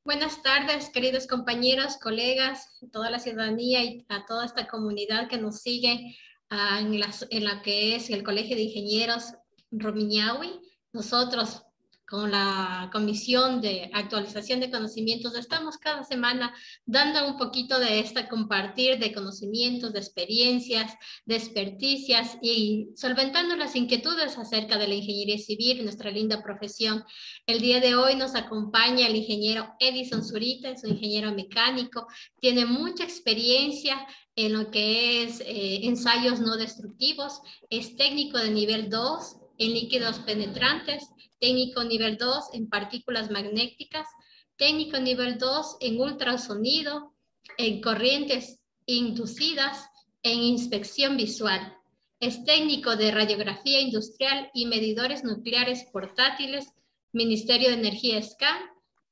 Buenas tardes, queridos compañeros, colegas, toda la ciudadanía y a toda esta comunidad que nos sigue en la que es el Colegio de Ingenieros Rumiñahui. Nosotros, con la Comisión de Actualización de Conocimientos, estamos cada semana dando un poquito de esta compartir de conocimientos, de experiencias, de experticias y solventando las inquietudes acerca de la ingeniería civil, nuestra linda profesión. El día de hoy nos acompaña el ingeniero Edison Zurita, es un ingeniero mecánico, tiene mucha experiencia en lo que es ensayos no destructivos, es técnico de nivel 2 en líquidos penetrantes, técnico nivel 2 en partículas magnéticas, técnico nivel 2 en ultrasonido, en corrientes inducidas, en inspección visual. Es técnico de radiografía industrial y medidores nucleares portátiles, Ministerio de Energía SCAN,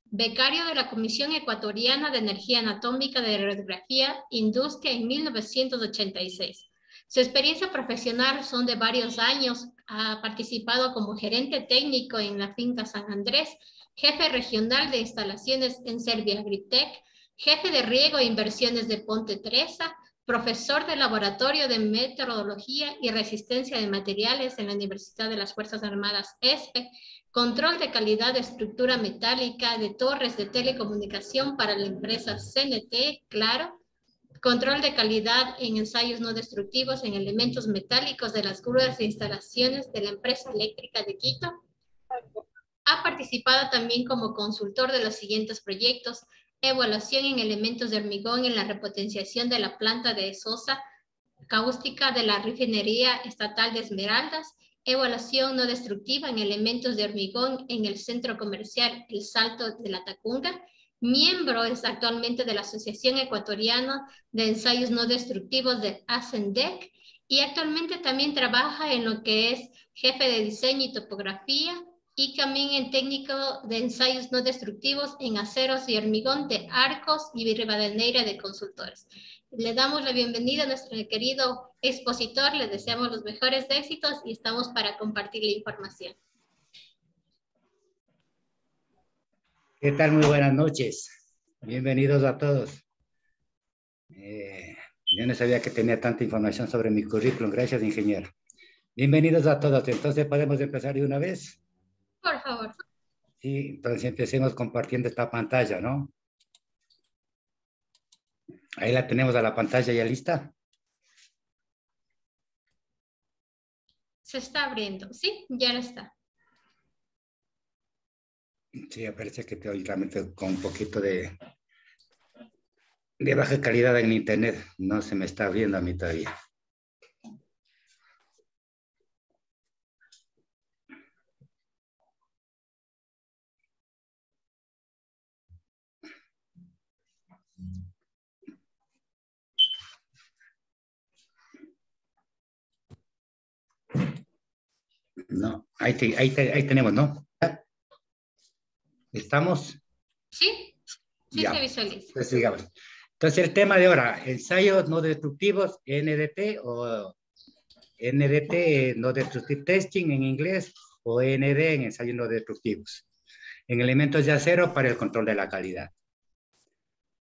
becario de la Comisión Ecuatoriana de Energía Anatómica de Radiografía Industria en 1986. Su experiencia profesional son de varios años. Ha participado como gerente técnico en la finca San Andrés, jefe regional de instalaciones en Serbia Agritech, jefe de riego e inversiones de Ponte Tresa, profesor del Laboratorio de Meteorología y Resistencia de Materiales en la Universidad de las Fuerzas Armadas ESPE, control de calidad de estructura metálica de torres de telecomunicación para la empresa CNT, claro, control de calidad en ensayos no destructivos en elementos metálicos de las grúas e instalaciones de la empresa eléctrica de Quito. Ha participado también como consultor de los siguientes proyectos: evaluación en elementos de hormigón en la repotenciación de la planta de Sosa cáustica de la refinería estatal de Esmeraldas, evaluación no destructiva en elementos de hormigón en el centro comercial El Salto de la Tacunga. Miembro es actualmente de la Asociación Ecuatoriana de Ensayos No Destructivos de ASENDEC y actualmente también trabaja en lo que es jefe de diseño y topografía y también en técnico de ensayos no destructivos en aceros y hormigón de Arcos y Rivadeneira de Consultores. Le damos la bienvenida a nuestro querido expositor, le deseamos los mejores éxitos y estamos para compartir la información. ¿Qué tal? Muy buenas noches. Bienvenidos a todos. Yo no sabía que tenía tanta información sobre mi currículum. Gracias, ingeniero. Bienvenidos a todos. Entonces, ¿podemos empezar de una vez? Por favor. Sí, entonces empecemos compartiendo esta pantalla, ¿no? Ahí la tenemos a la pantalla ya lista. Se está abriendo, ¿sí? Ya lo está. Sí, parece que te oí realmente con un poquito de baja calidad en internet. No se me está abriendo a mí todavía. No, ahí tenemos, ¿no? ¿Estamos? ¿Sí? Sí, Ya. se visualiza. Pues sigamos. Entonces, el tema de ahora, ensayos no destructivos, NDT o NDT, no destructive testing en inglés, o ND en ensayos no destructivos, en elementos de acero para el control de la calidad.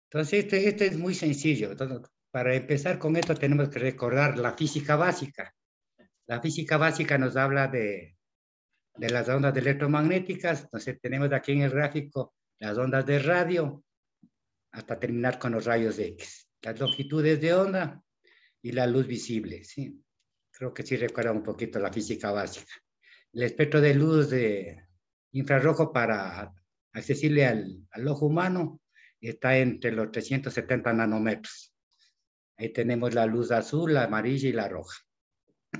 Entonces, este es muy sencillo. Entonces, para empezar con esto tenemos que recordar la física básica. La física básica nos habla de las ondas electromagnéticas. Entonces, tenemos aquí en el gráfico las ondas de radio, hasta terminar con los rayos X. Las longitudes de onda y la luz visible, ¿sí? Creo que sí recuerda un poquito la física básica. El espectro de luz de infrarrojo para accesible al ojo humano está entre los 370 nanómetros. Ahí tenemos la luz azul, la amarilla y la roja.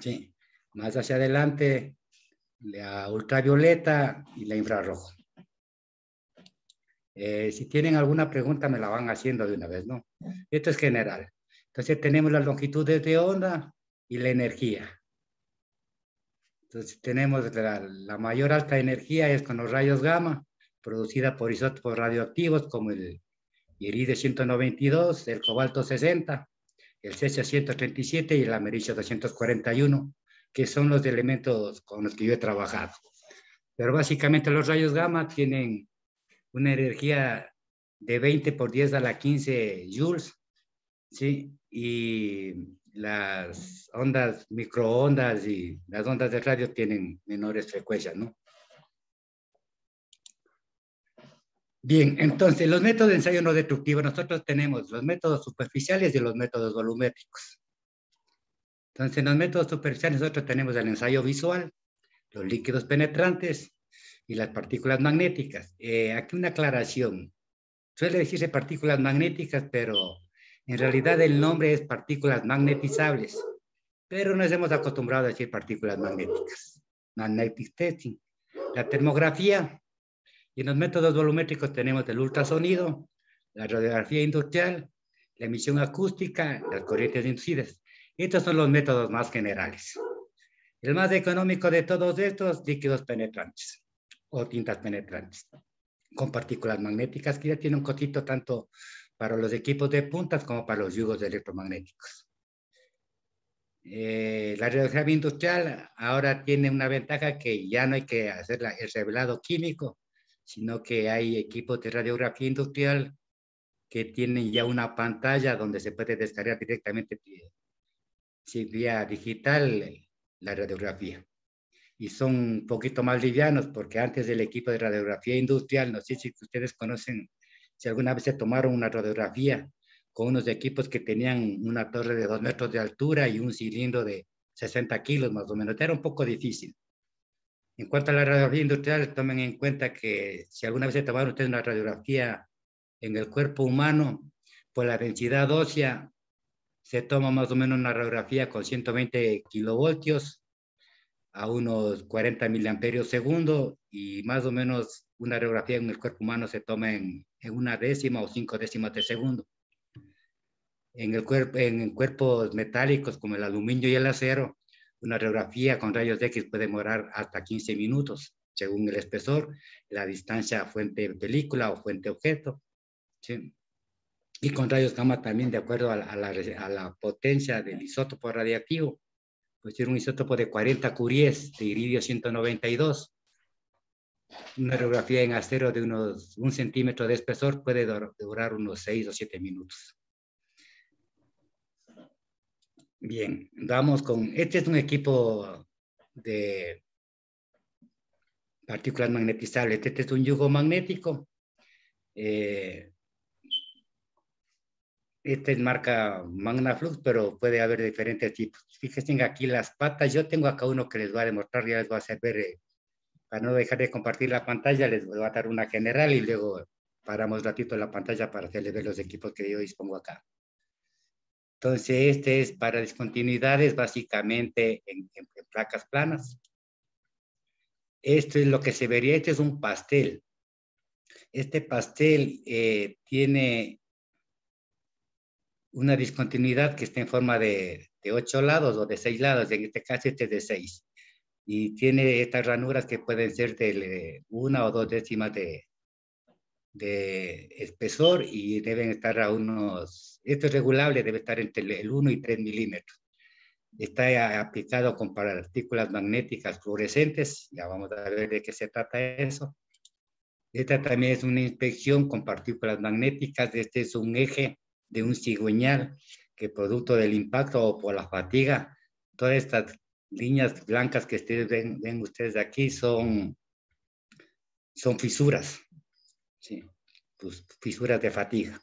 ¿Sí? Más hacia adelante, la ultravioleta y la infrarrojo. Si tienen alguna pregunta, me la van haciendo de una vez, ¿no? Esto es general. Entonces, tenemos las longitudes de onda y la energía. Entonces, tenemos la mayor alta energía es con los rayos gamma, producida por isótopos radioactivos como el iridio 192, el cobalto 60, el cecio 137 y el americio 241, que son los elementos con los que yo he trabajado. Pero básicamente los rayos gamma tienen una energía de 20 por 10 a la 15 joules, ¿sí? Y las ondas, microondas y las ondas de radio tienen menores frecuencias, ¿no? Bien, entonces los métodos de ensayo no destructivo, nosotros tenemos los métodos superficiales y los métodos volumétricos. Entonces, en los métodos superficiales nosotros tenemos el ensayo visual, los líquidos penetrantes y las partículas magnéticas. Aquí una aclaración. Suele decirse partículas magnéticas, pero en realidad el nombre es partículas magnetizables. Pero nos hemos acostumbrado a decir partículas magnéticas. Magnetic testing. La termografía. Y en los métodos volumétricos tenemos el ultrasonido, la radiografía industrial, la emisión acústica, las corrientes inducidas. Estos son los métodos más generales. El más económico de todos estos, líquidos penetrantes o tintas penetrantes, con partículas magnéticas que ya tiene un cosito tanto para los equipos de puntas como para los yugos electromagnéticos. La radiografía industrial ahora tiene una ventaja que ya no hay que hacer el revelado químico, sino que hay equipos de radiografía industrial que tienen ya una pantalla donde se puede descargar directamente vía digital la radiografía. Y son un poquito más livianos porque antes del equipo de radiografía industrial, no sé si ustedes conocen, si alguna vez se tomaron una radiografía con unos equipos que tenían una torre de 2 metros de altura y un cilindro de 60 kilos más o menos. Era un poco difícil. En cuanto a la radiografía industrial, tomen en cuenta que si alguna vez se tomaron ustedes una radiografía en el cuerpo humano, por la densidad ósea, se toma más o menos una radiografía con 120 kilovoltios a unos 40 miliamperios segundo y más o menos una radiografía en el cuerpo humano se toma en una décima o 5 décimas de segundo. En cuerpos metálicos como el aluminio y el acero, una radiografía con rayos X puede demorar hasta 15 minutos, según el espesor, la distancia fuente-película o fuente-objeto. ¿Sí? Y con rayos gamma también, de acuerdo a la potencia del isótopo radiactivo. Pues tiene un isótopo de 40 curies de iridio 192. Una radiografía en acero de unos 1 centímetro de espesor puede durar unos 6 o 7 minutos. Bien, vamos con, este es un equipo de partículas magnetizables. Este es un yugo magnético. Esta es marca Magnaflux, pero puede haber diferentes tipos. Fíjense aquí las patas. Yo tengo acá uno que les voy a demostrar, ya les voy a hacer ver. Para no dejar de compartir la pantalla, les voy a dar una general y luego paramos ratito la pantalla para hacerles ver los equipos que yo dispongo acá. Entonces, este es para discontinuidades, básicamente en placas planas. Esto es lo que se vería, este es un pastel. Este pastel tiene una discontinuidad que está en forma de 8 lados o de 6 lados, en este caso este es de 6. Y tiene estas ranuras que pueden ser de 1 o 2 décimas de espesor y deben estar a unos, esto es regulable, debe estar entre el 1 y 3 milímetros. Está aplicado con partículas magnéticas fluorescentes, ya vamos a ver de qué se trata eso. Esta también es una inspección con partículas magnéticas, este es un eje de un cigüeñal que producto del impacto o por la fatiga, todas estas líneas blancas que ustedes ven ustedes aquí son fisuras. Sí, pues fisuras de fatiga.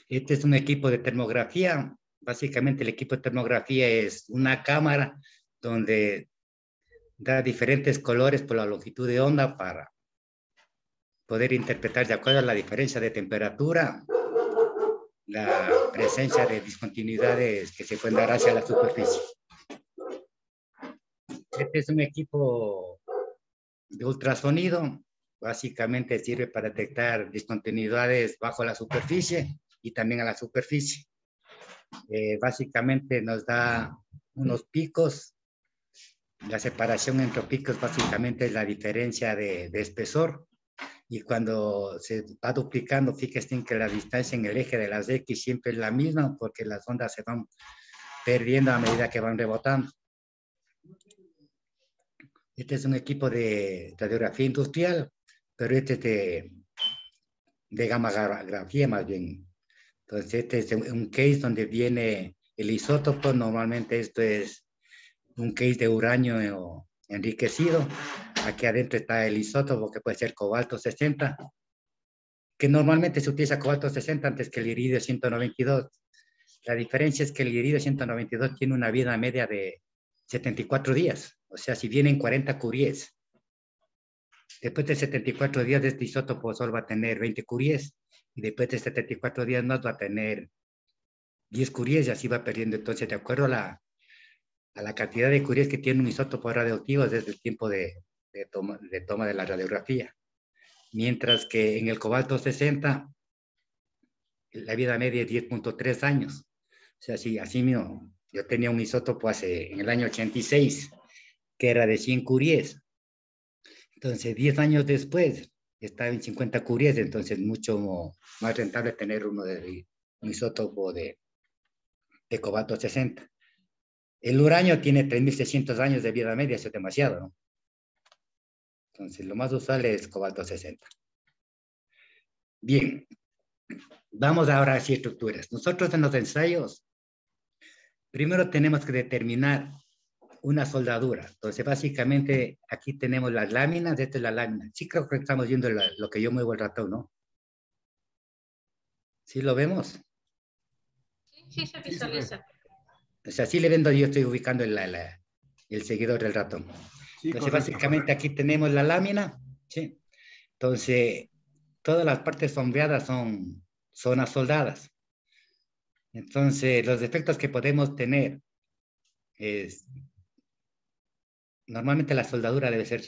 Este es un equipo de termografía. Básicamente el equipo de termografía es una cámara donde da diferentes colores por la longitud de onda para poder interpretar de acuerdo a la diferencia de temperatura, la presencia de discontinuidades que se pueden dar hacia la superficie. Este es un equipo de ultrasonido. Básicamente sirve para detectar discontinuidades bajo la superficie y también a la superficie. Básicamente nos da unos picos. La separación entre picos básicamente es la diferencia de espesor. Y cuando se va duplicando, fíjense que la distancia en el eje de las X siempre es la misma porque las ondas se van perdiendo a medida que van rebotando. Este es un equipo de radiografía industrial, pero este es de gamma-grafía más bien. Entonces, este es un case donde viene el isótopo. Normalmente esto es un case de uranio enriquecido. Aquí adentro está el isótopo, que puede ser cobalto 60, que normalmente se utiliza cobalto 60 antes que el iridio 192. La diferencia es que el iridio 192 tiene una vida media de 74 días. O sea, si vienen 40 curies, después de 74 días de este isótopo solo va a tener 20 curies, y después de 74 días más va a tener 10 curies, y así va perdiendo. Entonces, de acuerdo a la cantidad de curies que tiene un isótopo radioactivo desde el tiempo de toma de la radiografía. Mientras que en el cobalto 60, la vida media es 10.3 años. O sea, así mismo, yo tenía un isótopo en el año 86, que era de 100 curies. Entonces, 10 años después, estaba en 50 curies, entonces mucho más rentable tener un isótopo de cobalto 60. El uranio tiene 3.600 años de vida media, eso es demasiado, ¿no? Entonces, lo más usual es cobalto 60. Bien, vamos ahora a las estructuras. Nosotros en los ensayos, primero tenemos que determinar una soldadura. Entonces, básicamente, aquí tenemos las láminas, esta es la lámina. Sí creo que estamos viendo lo que yo muevo el ratón, ¿no? ¿Sí lo vemos? Sí, se visualiza. O sea, sí le vendo, yo estoy ubicando el seguidor del ratón. Sí, Entonces, correcto, básicamente correcto. aquí tenemos la lámina, ¿sí? Entonces, todas las partes sombreadas son zonas soldadas. Entonces, los defectos que podemos tener es, normalmente la soldadura debe ser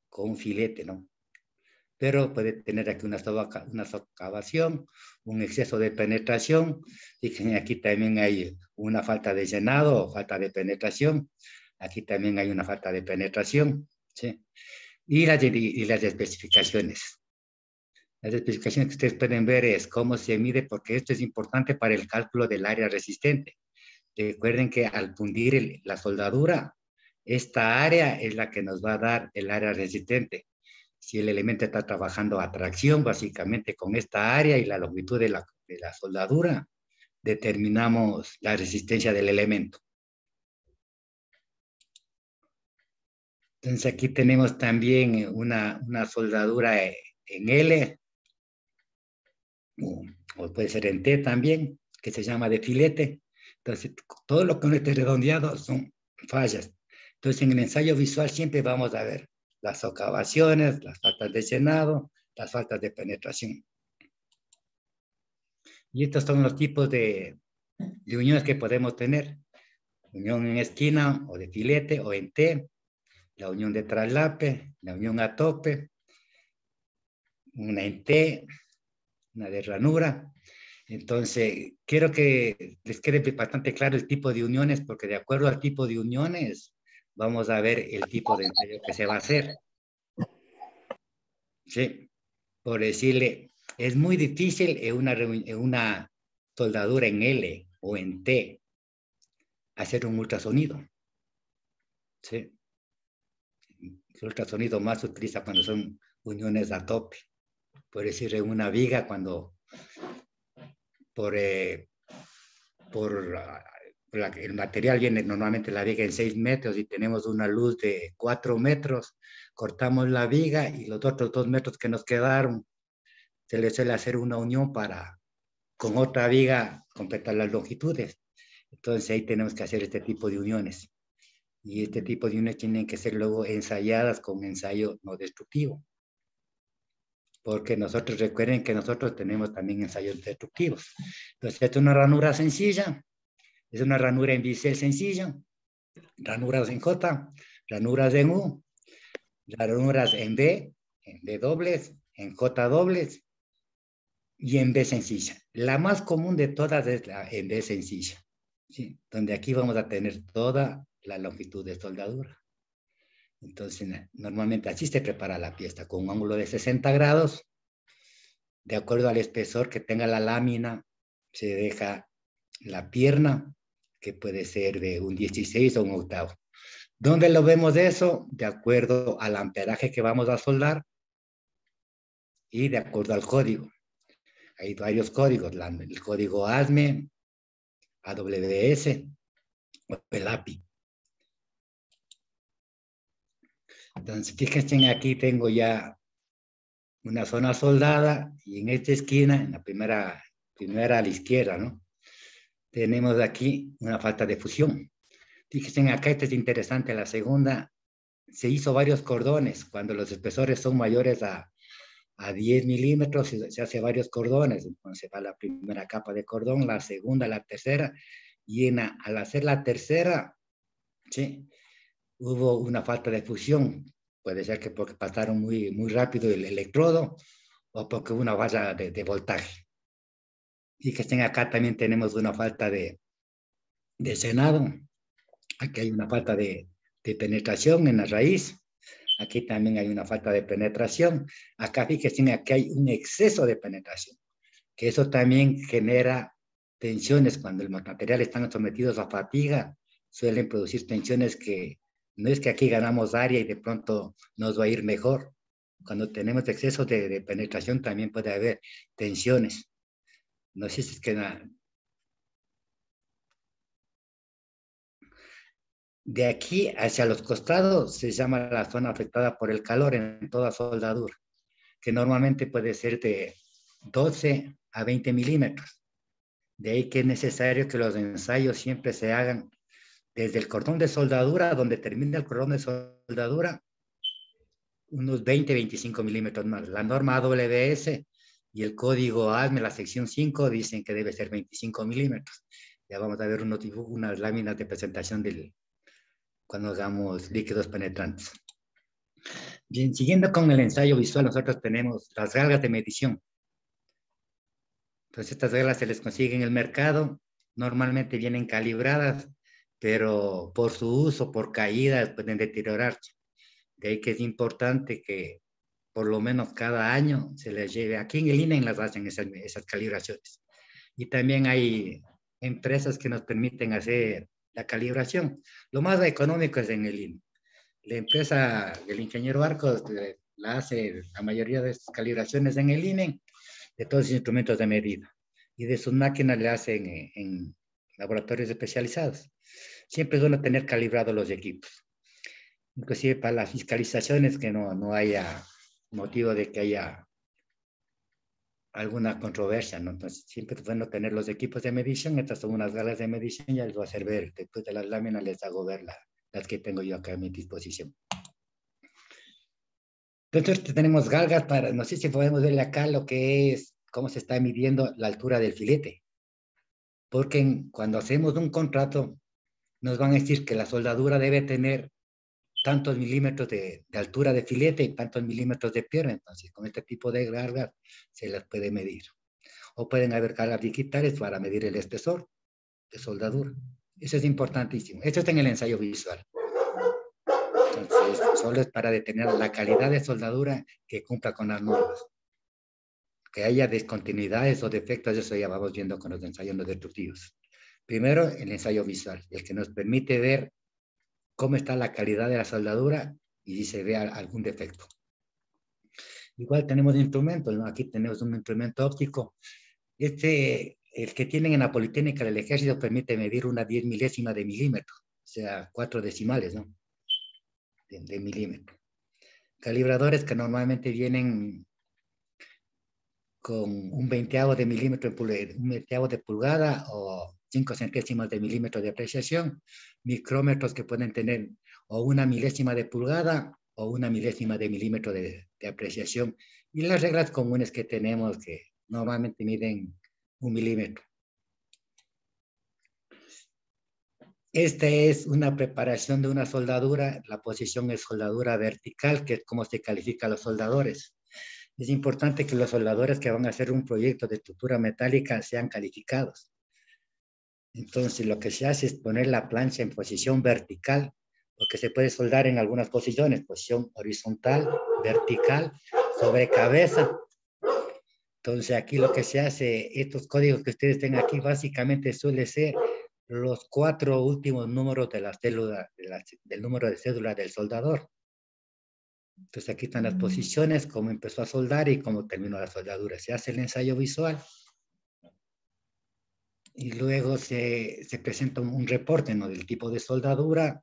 con un filete, ¿no? Pero puede tener aquí una socavación, un exceso de penetración. Fíjense, aquí también hay una falta de llenado o falta de penetración. Aquí también hay una falta de penetración, ¿sí? Y las especificaciones. Las especificaciones que ustedes pueden ver es cómo se mide, porque esto es importante para el cálculo del área resistente. Recuerden que al fundir la soldadura, esta área es la que nos va a dar el área resistente. Si el elemento está trabajando a tracción, básicamente con esta área y la longitud de la soldadura, determinamos la resistencia del elemento. Entonces aquí tenemos también una soldadura en L, o puede ser en T también, que se llama de filete. Entonces, todo lo que no esté redondeado son fallas. Entonces, en el ensayo visual siempre vamos a ver las socavaciones, las faltas de llenado, las faltas de penetración. Y estos son los tipos de uniones que podemos tener. Unión en esquina, o de filete, o en T. La unión de traslape, la unión a tope, una en T, una de ranura. Entonces, quiero que les quede bastante claro el tipo de uniones, porque de acuerdo al tipo de uniones, vamos a ver el tipo de ensayo que se va a hacer. Sí, por decirle, es muy difícil en una soldadura en L o en T hacer un ultrasonido. Sí. El ultrasonido más se utiliza cuando son uniones a tope. Por decir, en una viga, cuando el material viene normalmente la viga en 6 metros y tenemos una luz de 4 metros, cortamos la viga y los otros 2 metros que nos quedaron, se le suele hacer una unión para con otra viga completar las longitudes. Entonces ahí tenemos que hacer este tipo de uniones. Y este tipo de uniones tienen que ser luego ensayadas con ensayo no destructivo. Porque nosotros, recuerden que nosotros tenemos también ensayos destructivos. Entonces, esta es una ranura sencilla, es una ranura en bisel sencilla, ranuras en J, ranuras en U, ranuras en B dobles, en J dobles y en B sencilla. La más común de todas es la en B sencilla, ¿sí? Donde aquí vamos a tener toda la longitud de soldadura. Entonces, normalmente así se prepara la pieza, con un ángulo de 60 grados. De acuerdo al espesor que tenga la lámina, se deja la pierna, que puede ser de un 16 o un octavo. ¿Dónde lo vemos eso? De acuerdo al amperaje que vamos a soldar y de acuerdo al código. hay varios códigos, el código ASME, AWS o el API. Entonces, fíjense, aquí tengo ya una zona soldada y en esta esquina, en la primera a la izquierda, ¿no? Tenemos aquí una falta de fusión. Fíjense acá, esta es interesante, la segunda, se hizo varios cordones. Cuando los espesores son mayores a 10 milímetros, se hace varios cordones. Entonces va la primera capa de cordón, la segunda, la tercera, y al hacer la tercera, ¿sí?, hubo una falta de fusión. Puede ser que porque pasaron muy rápido el electrodo o porque hubo una falla de voltaje. Y que estén acá también tenemos una falta de senado. Aquí hay una falta de penetración en la raíz. Aquí también hay una falta de penetración. Acá fíjense, aquí hay un exceso de penetración, que eso también genera tensiones. Cuando los materiales están sometidos a fatiga, suelen producir tensiones que no es que aquí ganamos área y de pronto nos va a ir mejor. Cuando tenemos exceso de penetración también puede haber tensiones. No sé si es que de aquí hacia los costados se llama la zona afectada por el calor en toda soldadura, que normalmente puede ser de 12 a 20 milímetros. De ahí que es necesario que los ensayos siempre se hagan desde el cordón de soldadura, donde termina el cordón de soldadura, unos 20-25 milímetros más. La norma AWS y el código ASME, la sección 5, dicen que debe ser 25 milímetros. Ya vamos a ver unas láminas de presentación cuando hagamos líquidos penetrantes. Bien, siguiendo con el ensayo visual, nosotros tenemos las galgas de medición. Entonces, estas galgas se les consigue en el mercado, normalmente vienen calibradas, pero por su uso, por caídas, pueden deteriorarse. De ahí que es importante que por lo menos cada año se les lleve. Aquí en el INE las hacen esas calibraciones. Y también hay empresas que nos permiten hacer la calibración. Lo más económico es en el INE. La empresa del ingeniero Arcos la hace la mayoría de estas calibraciones en el INE, de todos los instrumentos de medida. Y de sus máquinas le hacen en laboratorios especializados. Siempre es bueno tener calibrados los equipos. Inclusive para las fiscalizaciones, que no haya motivo de que haya alguna controversia, ¿no? Entonces, siempre es bueno tener los equipos de medición. Estas son unas galas de medición, ya les voy a hacer ver. Después de las láminas les hago ver las que tengo yo acá a mi disposición. Entonces, tenemos galgas para, no sé si podemos ver acá lo que es, cómo se está midiendo la altura del filete. Porque cuando hacemos un contrato, nos van a decir que la soldadura debe tener tantos milímetros de altura de filete y tantos milímetros de pierna. Entonces, con este tipo de galgas se las puede medir. O pueden haber galgas digitales para medir el espesor de soldadura. Eso es importantísimo. Esto está en el ensayo visual. Entonces, solo es para determinar la calidad de soldadura que cumpla con las normas. Que haya discontinuidades o defectos, eso ya vamos viendo con los ensayos no destructivos. Primero, el ensayo visual, el que nos permite ver cómo está la calidad de la soldadura y si se ve algún defecto. Igual tenemos instrumentos, ¿no? Aquí tenemos un instrumento óptico. El que tienen en la Politécnica del Ejército permite medir una 10 milésima de milímetro, o sea, 4 decimales, ¿no? De milímetro. Calibradores que normalmente vienen con un 20avo de milímetro, un 20avo de pulgada o 5 centésimas de milímetro de apreciación. Micrómetros que pueden tener o una milésima de pulgada o una milésima de milímetro de apreciación. Y las reglas comunes que tenemos que normalmente miden 1 milímetro. Esta es una preparación de una soldadura. La posición es soldadura vertical, que es como se califica a los soldadores. Es importante que los soldadores que van a hacer un proyecto de estructura metálica sean calificados. Entonces, lo que se hace es poner la plancha en posición vertical, porque se puede soldar en algunas posiciones, posición horizontal, vertical, sobre cabeza. Entonces, aquí lo que se hace, estos códigos que ustedes ven aquí, básicamente suele ser los 4 últimos números de la célula, del número de cédula del soldador. Entonces aquí están las posiciones, cómo empezó a soldar y cómo terminó la soldadura. Se hace el ensayo visual y luego se presenta un reporte, ¿no?, del tipo de soldadura,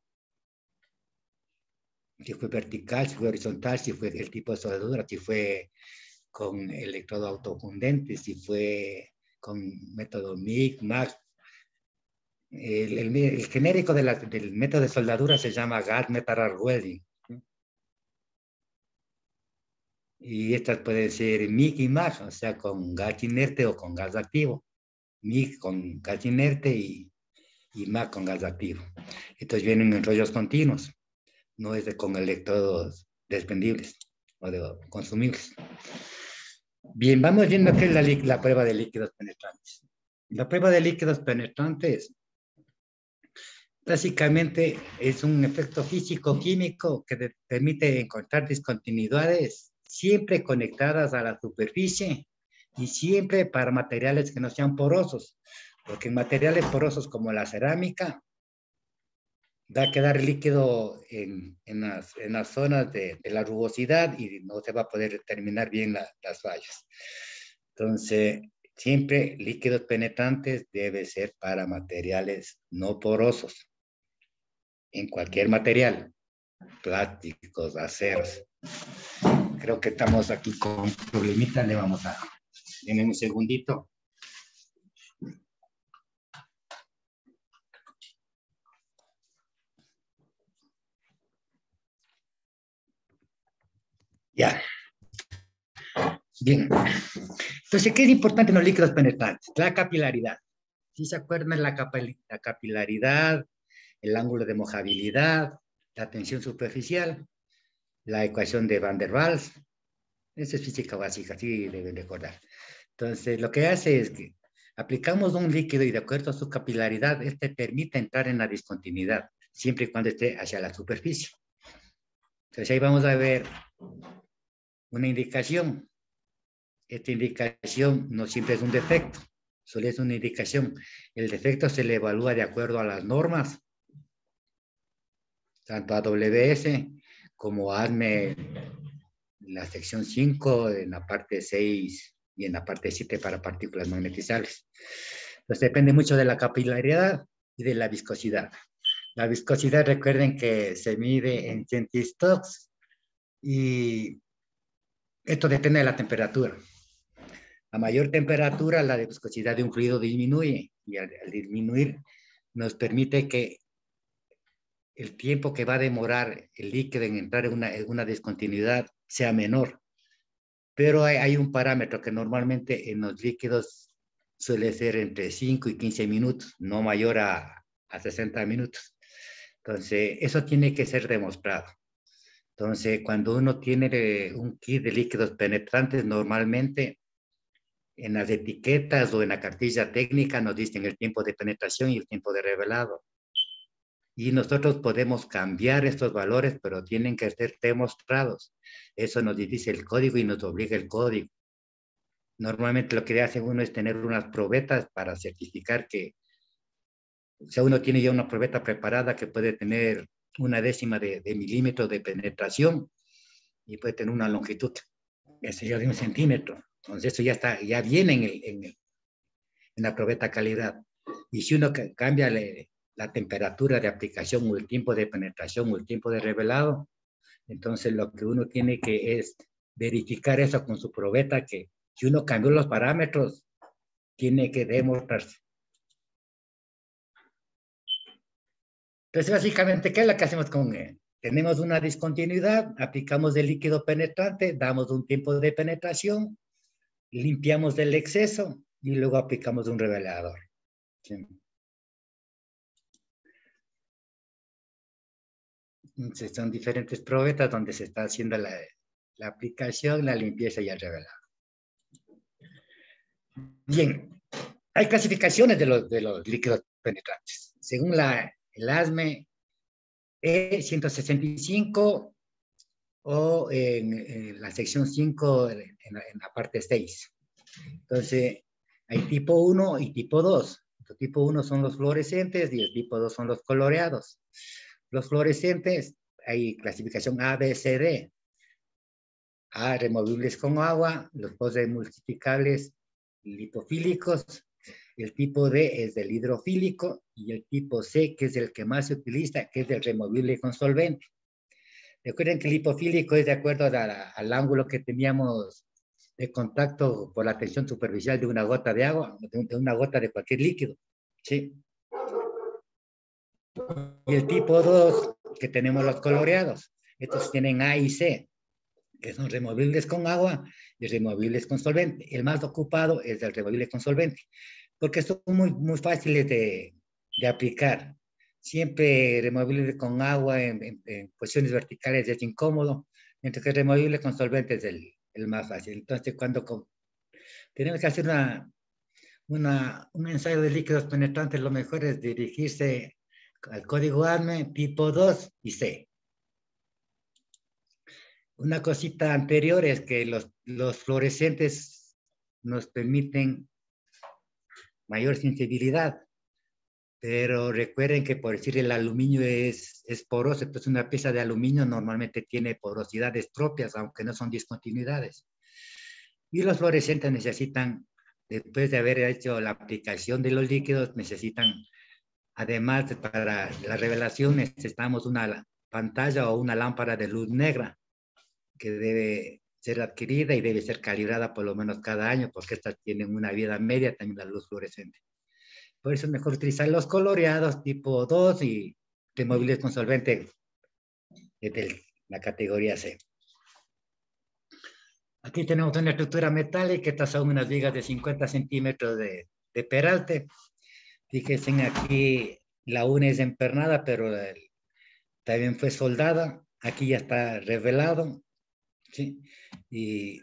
si fue vertical, si fue horizontal, si fue el tipo de soldadura, si fue con electrodo autofundente, si fue con método MIG, MAG. El genérico del método de soldadura se llama gas metal arc welding. Y estas pueden ser MIG y MAG, o sea, con gas inerte o con gas activo. MIG con gas inerte y MAG con gas activo. Estos vienen en rollos continuos, no es con electrodos desprendibles o consumibles. Bien, vamos viendo qué es la prueba de líquidos penetrantes. La prueba de líquidos penetrantes básicamente es un efecto físico-químico que permite encontrar discontinuidades siempre conectadas a la superficie y siempre para materiales que no sean porosos, porque en materiales porosos como la cerámica va a quedar líquido en las zonas de la rugosidad y no se va a poder determinar bien las fallas. Entonces, siempre líquidos penetrantes debe ser para materiales no porosos. En cualquier material, plásticos, aceros. Creo que estamos aquí con un problemita, le vamos a... Denme un segundito. Ya. Bien. Entonces, ¿qué es importante en los líquidos penetrantes? La capilaridad. ¿Sí se acuerdan la capilaridad, el ángulo de mojabilidad, la tensión superficial, la ecuación de Van der Waals? Esa es física básica, sí deben recordar. Entonces, lo que hace es que aplicamos un líquido y de acuerdo a su capilaridad, este permite entrar en la discontinuidad, siempre y cuando esté hacia la superficie. Entonces, ahí vamos a ver una indicación. Esta indicación no siempre es un defecto, solo es una indicación. El defecto se le evalúa de acuerdo a las normas, tanto AWS como ASME, la sección 5, en la parte 6 y en la parte 7 para partículas magnetizables. Entonces depende mucho de la capilaridad y de la viscosidad. La viscosidad, recuerden que se mide en centistocks y esto depende de la temperatura. A mayor temperatura, la viscosidad de un fluido disminuye y al disminuir nos permite que el tiempo que va a demorar el líquido en entrar en una discontinuidad sea menor. Pero hay un parámetro que normalmente en los líquidos suele ser entre 5 y 15 minutos, no mayor a 60 minutos. Entonces, eso tiene que ser demostrado. Entonces, cuando uno tiene un kit de líquidos penetrantes, normalmente en las etiquetas o en la cartilla técnica nos dicen el tiempo de penetración y el tiempo de revelado. Y nosotros podemos cambiar estos valores, pero tienen que ser demostrados. Eso nos dice el código y nos obliga el código. Normalmente lo que hace uno es tener unas probetas para certificar que, o sea, uno tiene ya una probeta preparada que puede tener 1/10 de milímetro de penetración y puede tener una longitud, que sería de 1 centímetro. Entonces eso ya está, ya viene en la probeta calidad. Y si uno cambia la temperatura de aplicación o el tiempo de penetración o el tiempo de revelado, entonces lo que uno tiene que es verificar eso con su probeta, que si uno cambió los parámetros, tiene que demostrarse. Entonces, básicamente, ¿qué es lo que hacemos con él? Tenemos una discontinuidad, aplicamos el líquido penetrante, damos un tiempo de penetración, limpiamos del exceso y luego aplicamos un revelador. ¿Sí? Entonces, son diferentes probetas donde se está haciendo la aplicación, la limpieza y el revelado. Bien, hay clasificaciones de los líquidos penetrantes. Según el ASME E165 o en la sección 5 en la parte 6. Entonces, hay tipo 1 y tipo 2. El tipo 1 son los fluorescentes y el tipo 2 son los coloreados. Los fluorescentes, hay clasificación A, B, C, D. A, removibles con agua, los post-emulsificables lipofílicos. El tipo D es del hidrofílico y el tipo C, que es el que más se utiliza, que es el removible con solvente. Recuerden que el lipofílico es de acuerdo al ángulo que teníamos de contacto por la tensión superficial de una gota de agua, de una gota de cualquier líquido. ¿Sí? Y el tipo 2, que tenemos los coloreados. Estos tienen A y C, que son removibles con agua y removibles con solvente. El más ocupado es el removible con solvente, porque son muy fáciles de aplicar. Siempre removible con agua en posiciones verticales es incómodo, mientras que removible con solvente es el más fácil. Entonces, cuando tenemos que hacer un ensayo de líquidos penetrantes, lo mejor es dirigirse al código ADME tipo 2 y C. Una cosita anterior es que los fluorescentes nos permiten mayor sensibilidad, pero recuerden que por decir el aluminio es poroso, entonces una pieza de aluminio normalmente tiene porosidades propias, aunque no son discontinuidades. Y los fluorescentes necesitan, después de haber hecho la aplicación de los líquidos, necesitan, además para la revelación, necesitamos una pantalla o una lámpara de luz negra que debe ser adquirida y debe ser calibrada por lo menos cada año, porque estas tienen una vida media, también la luz fluorescente. Por eso es mejor utilizar los coloreados tipo 2 y removibles con solvente de la categoría C. Aquí tenemos una estructura metálica, estas son unas vigas de 50 centímetros de peralte. Fíjense aquí, la una es empernada, pero también fue soldada. Aquí ya está revelado, ¿sí? Y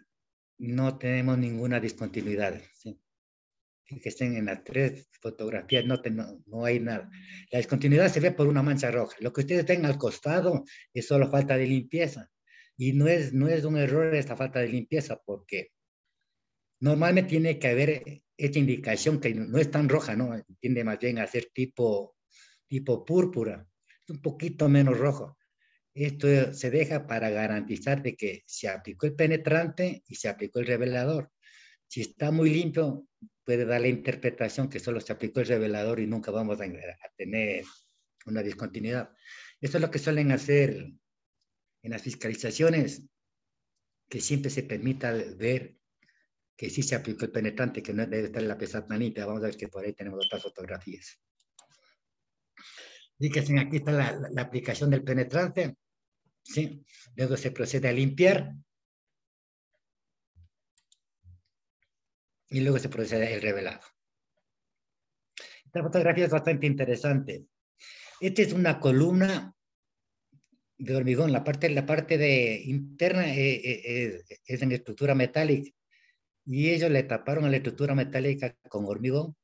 no tenemos ninguna discontinuidad, ¿sí? Fíjense en las tres fotografías, no hay nada. La discontinuidad se ve por una mancha roja. Lo que ustedes ven al costado es solo falta de limpieza. Y no es un error esta falta de limpieza, porque normalmente tiene que haber esta indicación que no es tan roja, ¿no? Tiende más bien a ser tipo púrpura, es un poquito menos rojo. Esto se deja para garantizar de que se aplicó el penetrante y se aplicó el revelador. Si está muy limpio, puede dar la interpretación que solo se aplicó el revelador y nunca vamos a tener una discontinuidad. Esto es lo que suelen hacer en las fiscalizaciones, que siempre se permita ver que sí se aplicó el penetrante, que no debe estar en la pesada limpia. Vamos a ver que por ahí tenemos otras fotografías. Fíjense, aquí está la aplicación del penetrante, ¿sí? Luego se procede a limpiar y luego se procede al revelado. Esta fotografía es bastante interesante. Esta es una columna de hormigón. La parte interna es en estructura metálica. Y ellos le taparon a la estructura metálica con hormigón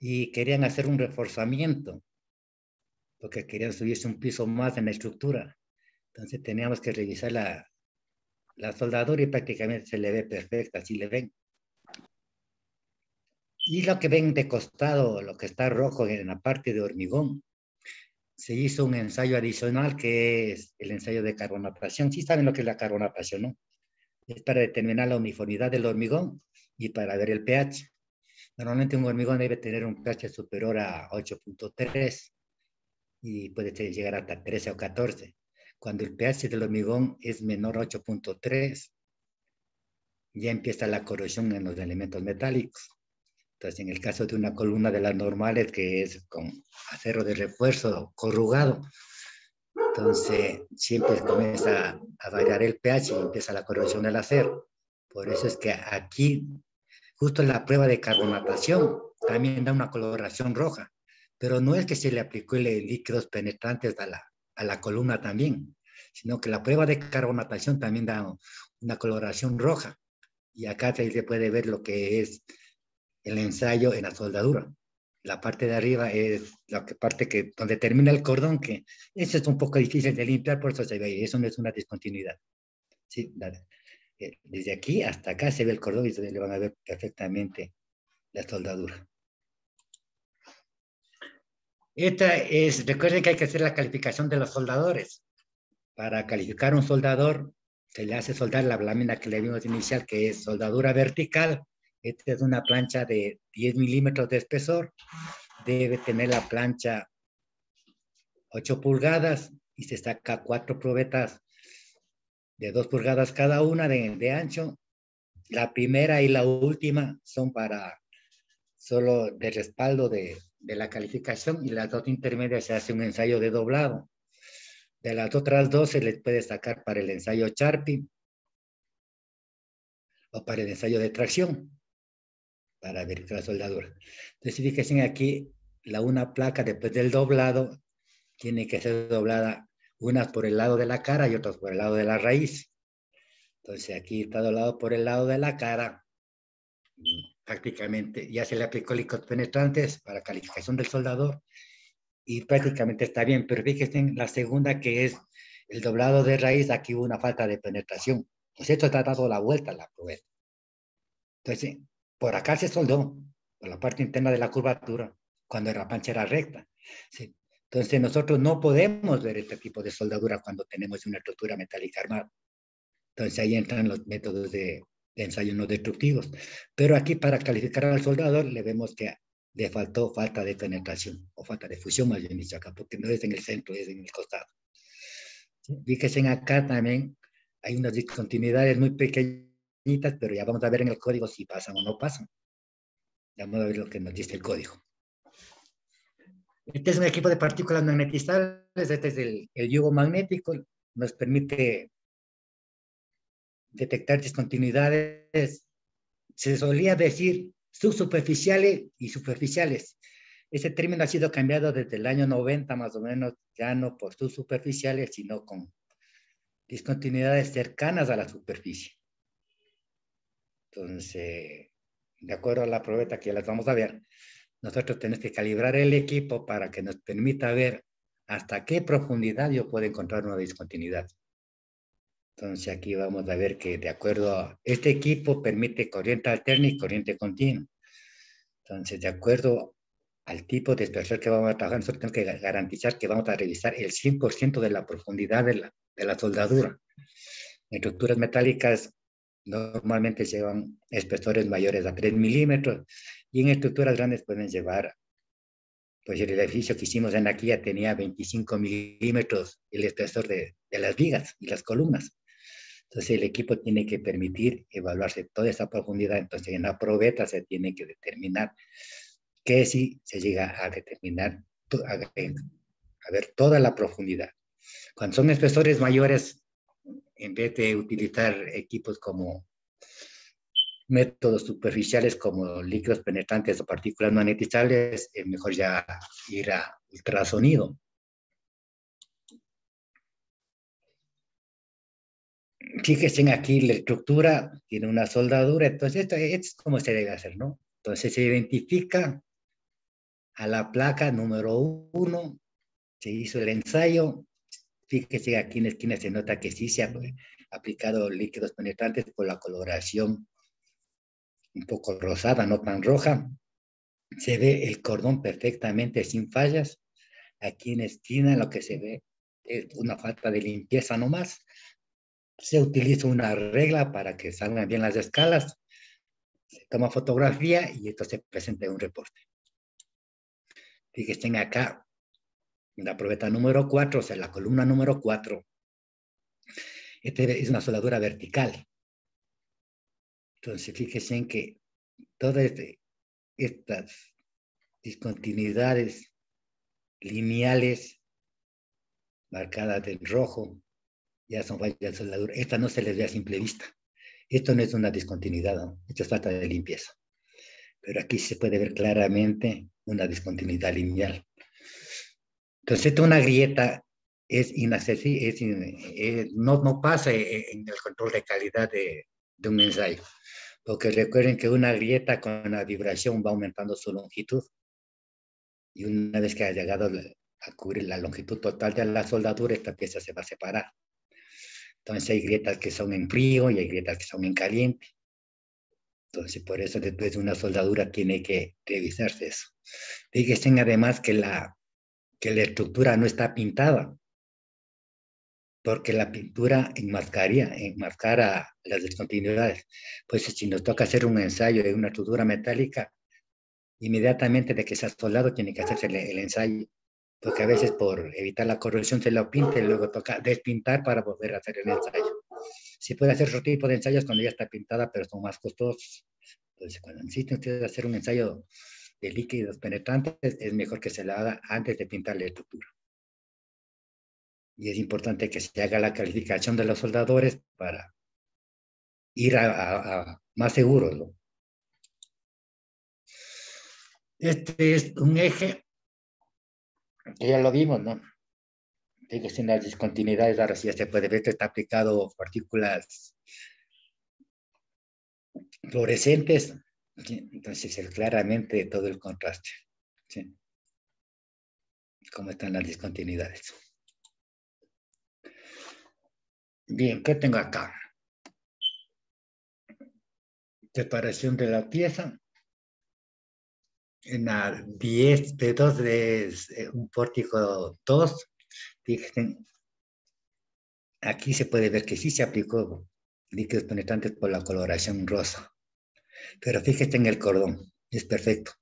y querían hacer un reforzamiento, porque querían subirse un piso más en la estructura. Entonces teníamos que revisar la soldadura y prácticamente se le ve perfecta, así le ven. Y lo que ven de costado, lo que está rojo en la parte de hormigón, se hizo un ensayo adicional que es el ensayo de carbonatación. Sí saben lo que es la carbonatación, ¿no? Es para determinar la uniformidad del hormigón y para ver el pH. Normalmente un hormigón debe tener un pH superior a 8.3 y puede llegar hasta 13 o 14. Cuando el pH del hormigón es menor a 8.3, ya empieza la corrosión en los elementos metálicos. Entonces, en el caso de una columna de las normales, que es con acero de refuerzo corrugado, entonces siempre comienza a variar el pH y empieza la corrosión del acero. Por eso es que aquí, justo en la prueba de carbonatación, también da una coloración roja. Pero no es que se le aplicó líquidos penetrantes a la columna también, sino que la prueba de carbonatación también da una coloración roja. Y acá se puede ver lo que es el ensayo en la soldadura. La parte de arriba es la parte donde termina el cordón, que eso es un poco difícil de limpiar, por eso se ve, eso no es una discontinuidad. ¿Sí? Desde aquí hasta acá se ve el cordón y se le van a ver perfectamente la soldadura. Recuerden que hay que hacer la calificación de los soldadores. Para calificar un soldador Se le hace soldar la lámina que le vimos inicial, que es soldadura vertical. Esta es una plancha de 10 milímetros de espesor. Debe tener la plancha 8 pulgadas y se saca 4 probetas de 2 pulgadas cada una de ancho. La primera y la última son para solo de respaldo de la calificación, y las dos intermedias se hace un ensayo de doblado. De las otras dos se les puede sacar para el ensayo Charpy o para el ensayo de tracción, para ver la soldadura. Entonces, fíjense aquí, una placa después del doblado tiene que ser doblada, unas por el lado de la cara y otras por el lado de la raíz. Entonces aquí está doblado por el lado de la cara. Prácticamente ya se le aplicó licos penetrantes para calificación del soldador y prácticamente está bien, pero fíjense en la segunda, que es el doblado de raíz. Aquí hubo una falta de penetración. Pues esto está dado la vuelta a la probeta. Entonces, por acá se soldó, por la parte interna de la curvatura, cuando la plancha era recta. ¿Sí? Entonces, nosotros no podemos ver este tipo de soldadura cuando tenemos una estructura metálica armada. Entonces, ahí entran los métodos de ensayo no destructivos. Pero aquí, para calificar al soldador, le vemos que le faltó falta de penetración, o falta de fusión, más bien dicho acá, porque no es en el centro, es en el costado. ¿Sí? Fíjense acá también, hay unas discontinuidades muy pequeñitas, pero ya vamos a ver en el código si pasan o no pasan. Vamos a ver lo que nos dice el código. Este es un equipo de partículas magnetizables. Este es el yugo magnético. Nos permite detectar discontinuidades. Se solía decir subsuperficiales y superficiales. Ese término ha sido cambiado desde el año 90 más o menos, ya no por subsuperficiales, sino con discontinuidades cercanas a la superficie. Entonces, de acuerdo a la probeta que ya las vamos a ver, nosotros tenemos que calibrar el equipo para que nos permita ver hasta qué profundidad yo puedo encontrar una discontinuidad. Entonces aquí vamos a ver que de acuerdo a este equipo permite corriente alterna y corriente continua. Entonces, de acuerdo al tipo de espesor que vamos a trabajar, nosotros tenemos que garantizar que vamos a revisar el 100% de la profundidad de la soldadura. En estructuras metálicas normalmente llevan espesores mayores a 3 milímetros, y en estructuras grandes pueden llevar, pues el edificio que hicimos en aquí ya tenía 25 milímetros el espesor de las vigas y las columnas. Entonces el equipo tiene que permitir evaluarse toda esa profundidad. Entonces en la probeta se tiene que determinar que si se llega a determinar, a ver toda la profundidad. Cuando son espesores mayores, en vez de utilizar equipos como métodos superficiales como líquidos penetrantes o partículas magnetizables, es mejor ya ir a ultrasonido. Fíjense aquí, la estructura tiene una soldadura, entonces esto es como se debe hacer, ¿no? Entonces se identifica a la placa número 1, se hizo el ensayo. Fíjese aquí en la esquina se nota que sí se ha aplicado líquidos penetrantes por la coloración un poco rosada, no tan roja. Se ve el cordón perfectamente sin fallas. Aquí en la esquina lo que se ve es una falta de limpieza nomás. Se utiliza una regla para que salgan bien las escalas. Se toma fotografía y esto se presenta en un reporte. Fíjense acá, la probeta número 4, o sea, la columna número 4. Esta es una soldadura vertical. Entonces, fíjense en que todas estas discontinuidades lineales marcadas en rojo ya son fallas de soldadura. Esta no se les ve a simple vista. Esto no es una discontinuidad, ¿no? Esto es falta de limpieza. Pero aquí se puede ver claramente una discontinuidad lineal. Entonces, esta una grieta es inaccesible, no pasa en el control de calidad de un ensayo. Porque recuerden que una grieta con la vibración va aumentando su longitud. Y una vez que ha llegado a cubrir la longitud total de la soldadura, esta pieza se va a separar. Entonces hay grietas que son en frío y hay grietas que son en caliente. Entonces por eso después de una soldadura tiene que revisarse eso. Fíjense además que la estructura no está pintada. porque la pintura enmascara las discontinuidades. Pues si nos toca hacer un ensayo de una estructura metálica, inmediatamente de que se ha soldado tiene que hacerse el ensayo, porque a veces por evitar la corrosión se lo pinta y luego toca despintar para volver a hacer el ensayo. Se puede hacer otro tipo de ensayos cuando ya está pintada, pero son más costosos. Entonces, cuando necesiten ustedes hacer un ensayo de líquidos penetrantes, es mejor que se lo haga antes de pintar la estructura. Y es importante que se haga la calificación de los soldadores para ir a más seguros, ¿no? Este es un eje, que ya lo vimos, ¿no? Digo, sin las discontinuidades, ahora sí ya se puede ver que está aplicado partículas fluorescentes, ¿sí? Entonces claramente todo el contraste, ¿sí? Cómo están las discontinuidades. Bien, ¿qué tengo acá? Separación de la pieza. En la 10 de 2 de un pórtico 2. Fíjense, aquí se puede ver que sí se aplicó líquidos penetrantes por la coloración rosa. Pero fíjense en el cordón, es perfecto.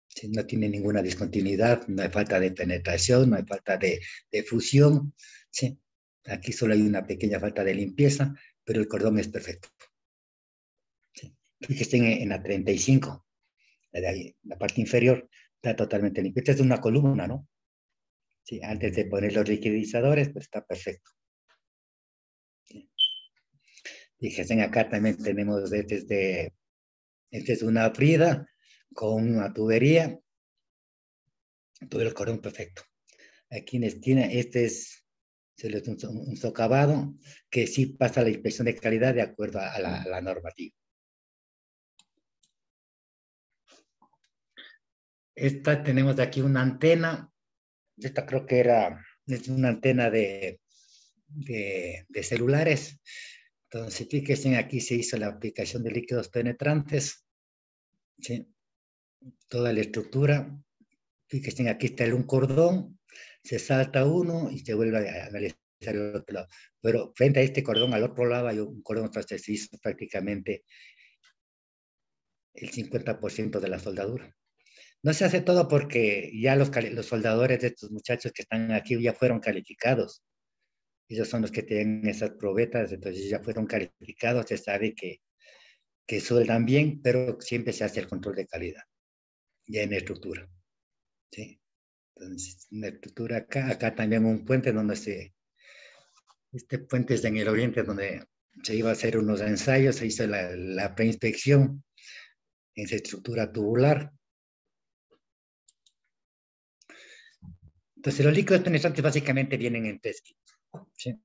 ¿Sí? No tiene ninguna discontinuidad, no hay falta de penetración, no hay falta de fusión. ¿Sí? Aquí solo hay una pequeña falta de limpieza, pero el cordón es perfecto. ¿Sí? Fíjense en la 35, la parte inferior está totalmente limpia. Esta es una columna, ¿no? Sí, antes de poner los liquidizadores, pues está perfecto. Sí. Fíjense, acá también tenemos esta es una brida con una tubería, todo el cordón perfecto. Aquí en la esquina, este es un socavado que sí pasa la inspección de calidad de acuerdo a la normativa. Esta tenemos aquí una antena, esta creo que es una antena de celulares. Entonces, fíjense, aquí se hizo la aplicación de líquidos penetrantes, ¿sí? Toda la estructura. Fíjense, aquí está un cordón, se salta uno y se vuelve a analizar el otro lado. Pero frente a este cordón, al otro lado hay un cordón, entonces se hizo prácticamente el 50% de la soldadura. No se hace todo porque ya los soldadores de estos muchachos que están aquí ya fueron calificados. Ellos son los que tienen esas probetas, entonces ya fueron calificados, se sabe que sueldan bien, pero siempre se hace el control de calidad, ya en estructura. ¿Sí? Entonces, en la estructura acá también un puente donde este puente es en el oriente donde se iba a hacer unos ensayos, se hizo la preinspección en esa estructura tubular. Entonces, los líquidos penetrantes básicamente vienen en tres kits, ¿sí?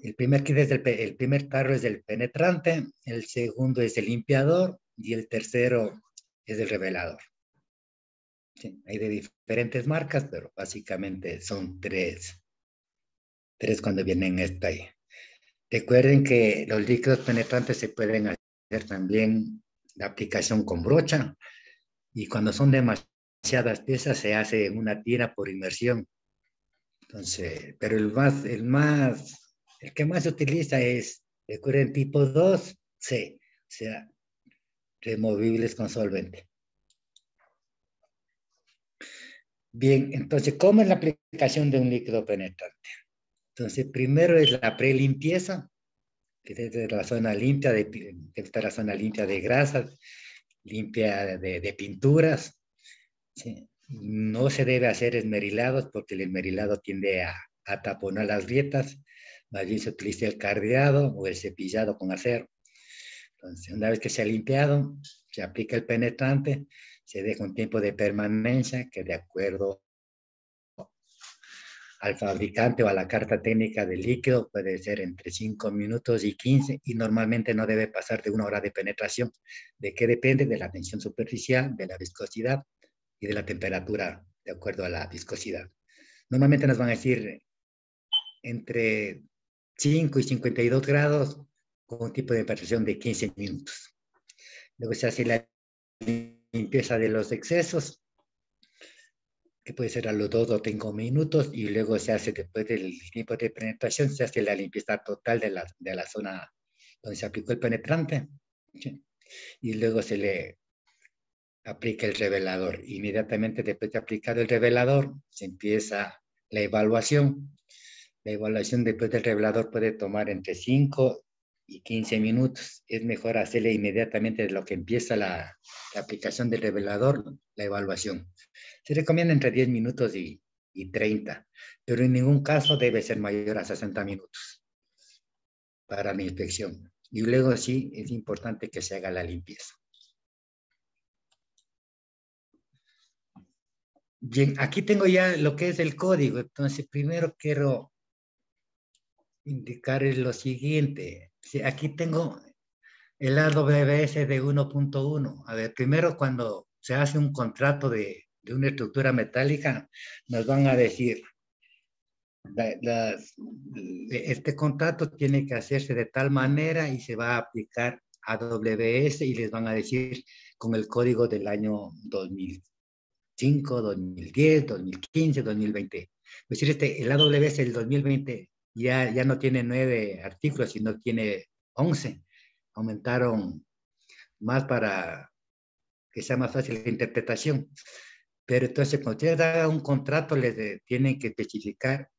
El primer kit es el primer tarro es el penetrante, el segundo es el limpiador y el tercero es el revelador. Sí, hay de diferentes marcas, pero básicamente son tres cuando vienen esta ahí. Recuerden que los líquidos penetrantes se pueden hacer también la aplicación con brocha y cuando son demasiadas piezas se hace una tira por inmersión. Entonces, pero el que más se utiliza es, recuerden, tipo 2C, o sea, removibles con solvente. Bien, entonces, ¿cómo es la aplicación de un líquido penetrante? Entonces, primero es la prelimpieza, que es la zona limpia, debe estar la zona limpia de grasas, limpia de pinturas. ¿Sí? No se debe hacer esmerilados porque el esmerilado tiende a taponar las grietas. Más bien se utiliza el cardeado o el cepillado con acero. Entonces, una vez que se ha limpiado, se aplica el penetrante, se deja un tiempo de permanencia que de acuerdo al fabricante o a la carta técnica del líquido puede ser entre 5 minutos y 15 y normalmente no debe pasar de 1 hora de penetración. ¿De qué depende? De la tensión superficial, de la viscosidad y de la temperatura de acuerdo a la viscosidad. Normalmente nos van a decir entre 5 y 52 grados con un tipo de penetración de 15 minutos. Luego se hace la limpieza de los excesos. que puede ser a los 2 o 5 minutos, y luego se hace, después del tiempo de penetración, se hace la limpieza total de la zona donde se aplicó el penetrante, ¿sí? Y luego se le aplica el revelador. Inmediatamente después de aplicado el revelador, se empieza la evaluación. La evaluación después del revelador puede tomar entre 5 y 15 minutos. Es mejor hacerle inmediatamente de lo que empieza la aplicación del revelador, la evaluación. Se recomienda entre 10 minutos y 30, pero en ningún caso debe ser mayor a 60 minutos para la inspección. Y luego sí es importante que se haga la limpieza. Bien, aquí tengo ya lo que es el código. Entonces, primero quiero indicar lo siguiente. Sí, aquí tengo el AWS de 1.1. A ver, primero cuando se hace un contrato de una estructura metálica, nos van a decir, este contrato tiene que hacerse de tal manera y se va a aplicar AWS, y les van a decir con el código del año 2005, 2010, 2015, 2020. Es decir, el AWS del 2020 ya no tiene 9 artículos, sino tiene 11. Aumentaron más para que sea más fácil la interpretación. Pero entonces, cuando ustedes hagan un contrato, les tienen que especificar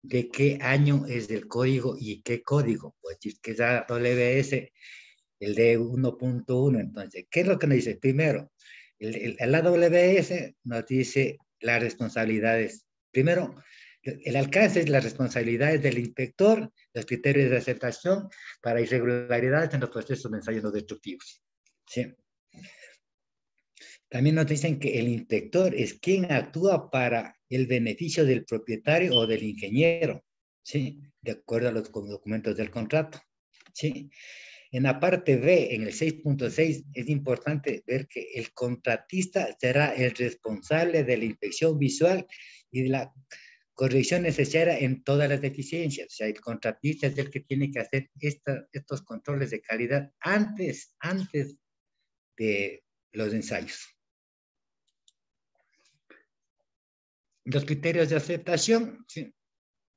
de qué año es el código y qué código. Pues decir que es AWS, el de 1.1. Entonces, ¿qué es lo que nos dice? Primero, el AWS nos dice las responsabilidades. Primero, el alcance es las responsabilidades del inspector, los criterios de aceptación para irregularidades en los procesos de ensayos no destructivos. ¿Sí? También nos dicen que el inspector es quien actúa para el beneficio del propietario o del ingeniero, ¿sí? De acuerdo a los documentos del contrato, ¿sí? En la parte B, en el 6.6, es importante ver que el contratista será el responsable de la inspección visual y de la corrección necesaria en todas las deficiencias. O sea, el contratista es el que tiene que hacer estos controles de calidad antes de los ensayos. Los criterios de aceptación, sí,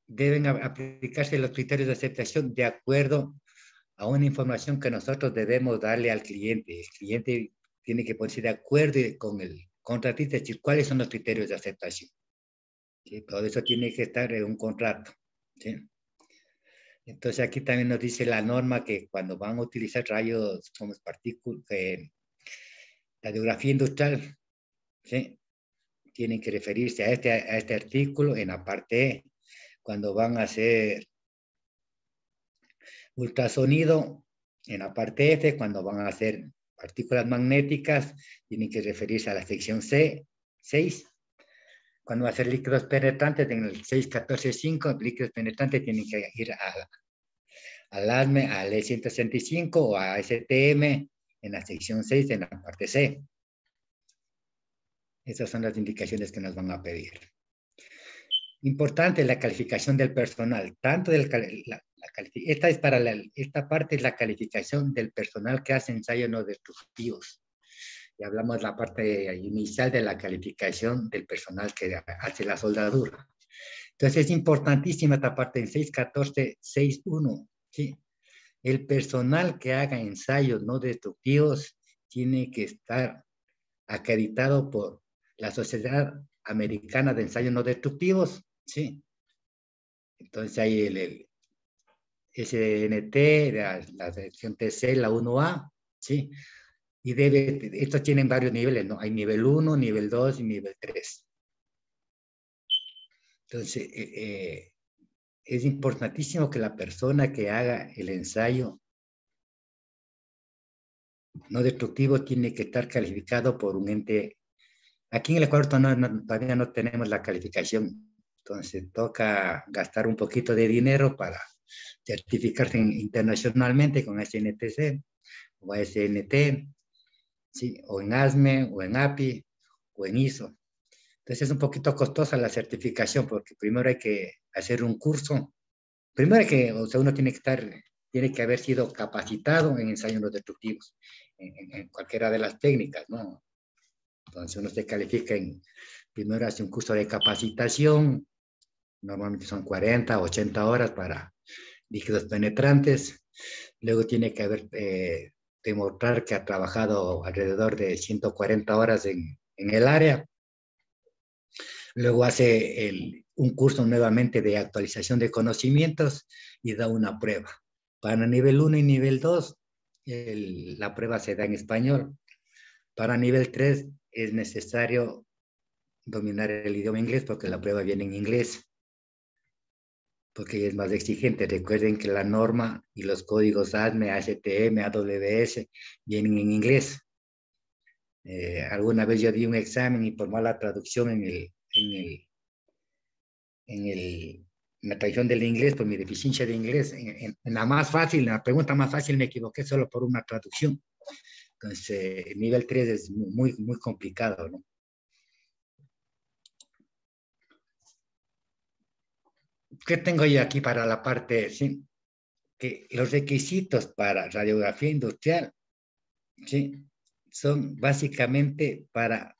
deben aplicarse los criterios de aceptación de acuerdo a una información que nosotros debemos darle al cliente. El cliente tiene que ponerse de acuerdo con el contratista, es decir, cuáles son los criterios de aceptación. ¿Sí? Todo eso tiene que estar en un contrato. ¿Sí? Entonces aquí también nos dice la norma que cuando van a utilizar rayos como partículas, radiografía industrial, ¿sí? Tienen que referirse a este artículo en la parte E. Cuando van a hacer ultrasonido, en la parte F, cuando van a hacer partículas magnéticas, tienen que referirse a la sección C, 6. Cuando va a hacer líquidos penetrantes, en el 6.14.5, líquidos penetrantes tienen que ir al ASME, al E165 o a STM en la sección 6, en la parte C. Esas son las indicaciones que nos van a pedir. Importante la calificación del personal, tanto esta es para esta parte es la calificación del personal que hace ensayos no destructivos. Y hablamos de la parte inicial de la calificación del personal que hace la soldadura. Entonces es importantísima esta parte en 6.14.6.1, ¿sí? El personal que haga ensayos no destructivos tiene que estar acreditado por la Sociedad Americana de Ensayos No Destructivos, ¿sí? Entonces hay el SNT, la sección TC, la 1A, ¿sí? Y estos tienen varios niveles, ¿no? Hay nivel 1, nivel 2 y nivel 3. Entonces, es importantísimo que la persona que haga el ensayo no destructivo tiene que estar calificado por un ente. Aquí en el Ecuador todavía no tenemos la calificación, entonces toca gastar un poquito de dinero para certificarse internacionalmente con SNTC o SNT, ¿sí? O en ASME, o en API, o en ISO. Entonces es un poquito costosa la certificación porque primero hay que hacer un curso. Primero o sea, uno tiene que haber sido capacitado en ensayos no destructivos, en cualquiera de las técnicas, ¿no? Entonces uno se califica Primero hace un curso de capacitación, normalmente son 40, 80 horas para líquidos penetrantes. Luego tiene que demostrar que ha trabajado alrededor de 140 horas en el área. Luego hace un curso nuevamente de actualización de conocimientos y da una prueba. Para nivel 1 y nivel 2, la prueba se da en español. Para nivel 3 es necesario dominar el idioma inglés porque la prueba viene en inglés, porque es más exigente. Recuerden que la norma y los códigos ASME, ASTM, AWS vienen en inglés. Alguna vez yo di un examen y por mala traducción en la traducción del inglés, por mi deficiencia de inglés, en la más fácil, en la pregunta más fácil me equivoqué solo por una traducción. Entonces, el nivel 3 es muy, muy complicado, ¿no? ¿Qué tengo yo aquí para la parte, sí? Que los requisitos para radiografía industrial, ¿sí? Son básicamente para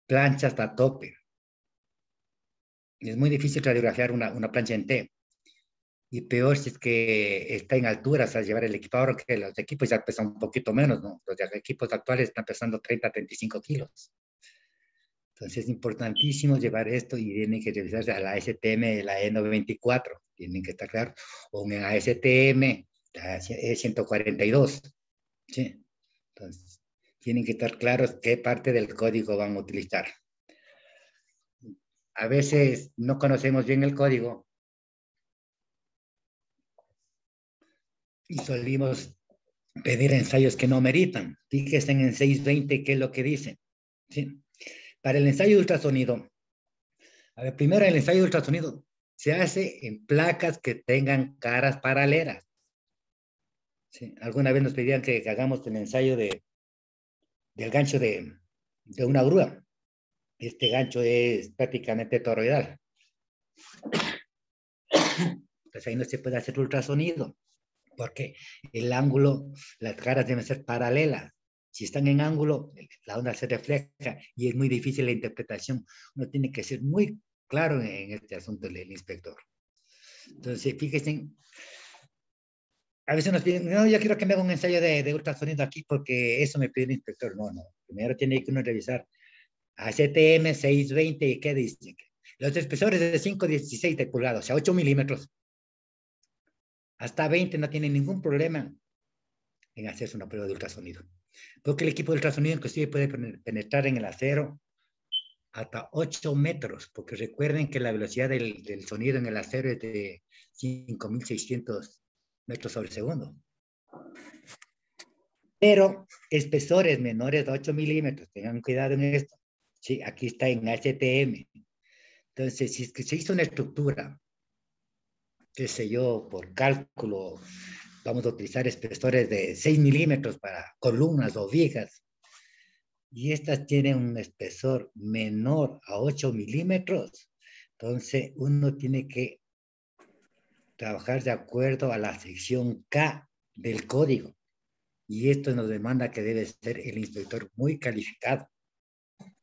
planchas a tope. Es muy difícil radiografiar una plancha en T. Y peor si es que está en altura, o sea, llevar el equipo. Ahora que los equipos ya pesan un poquito menos, ¿no? Los equipos actuales están pesando 30, 35 kilos. Entonces es importantísimo llevar esto y tienen que revisarse a la ASTM, la E94, tienen que estar claros, o en ASTM, la E142, ¿sí? Entonces, tienen que estar claros qué parte del código van a utilizar. A veces no conocemos bien el código y solimos pedir ensayos que no meritan. Fíjense en el 620 qué es lo que dice, ¿sí? Para el ensayo de ultrasonido, a ver, primero el ensayo de ultrasonido se hace en placas que tengan caras paralelas. ¿Sí? Alguna vez nos pedían que hagamos el ensayo del gancho de una grúa. Este gancho es prácticamente toroidal. Entonces ahí no se puede hacer ultrasonido, porque el ángulo, las caras deben ser paralelas. Si están en ángulo, la onda se refleja y es muy difícil la interpretación. Uno tiene que ser muy claro en este asunto del inspector. Entonces, fíjense, a veces nos piden, no, yo quiero que me haga un ensayo de ultrasonido aquí porque eso me pide el inspector. No, no. Primero tiene que uno revisar ACTM 620, ¿qué dice? Los espesores de 5,16 de pulgadas, o sea, 8 milímetros. Hasta 20 no tienen ningún problema en hacerse una prueba de ultrasonido. Porque el equipo de ultrasonido inclusive puede penetrar en el acero hasta 8 metros, porque recuerden que la velocidad del sonido en el acero es de 5.600 metros sobre segundo. Pero espesores menores de 8 milímetros, tengan cuidado en esto. Sí, aquí está en HTM. Entonces, si es que se hizo una estructura, qué sé yo, por cálculo, vamos a utilizar espesores de 6 milímetros para columnas o vigas, y estas tienen un espesor menor a 8 milímetros, entonces uno tiene que trabajar de acuerdo a la sección K del código. Y esto nos demanda que debe ser el inspector muy calificado.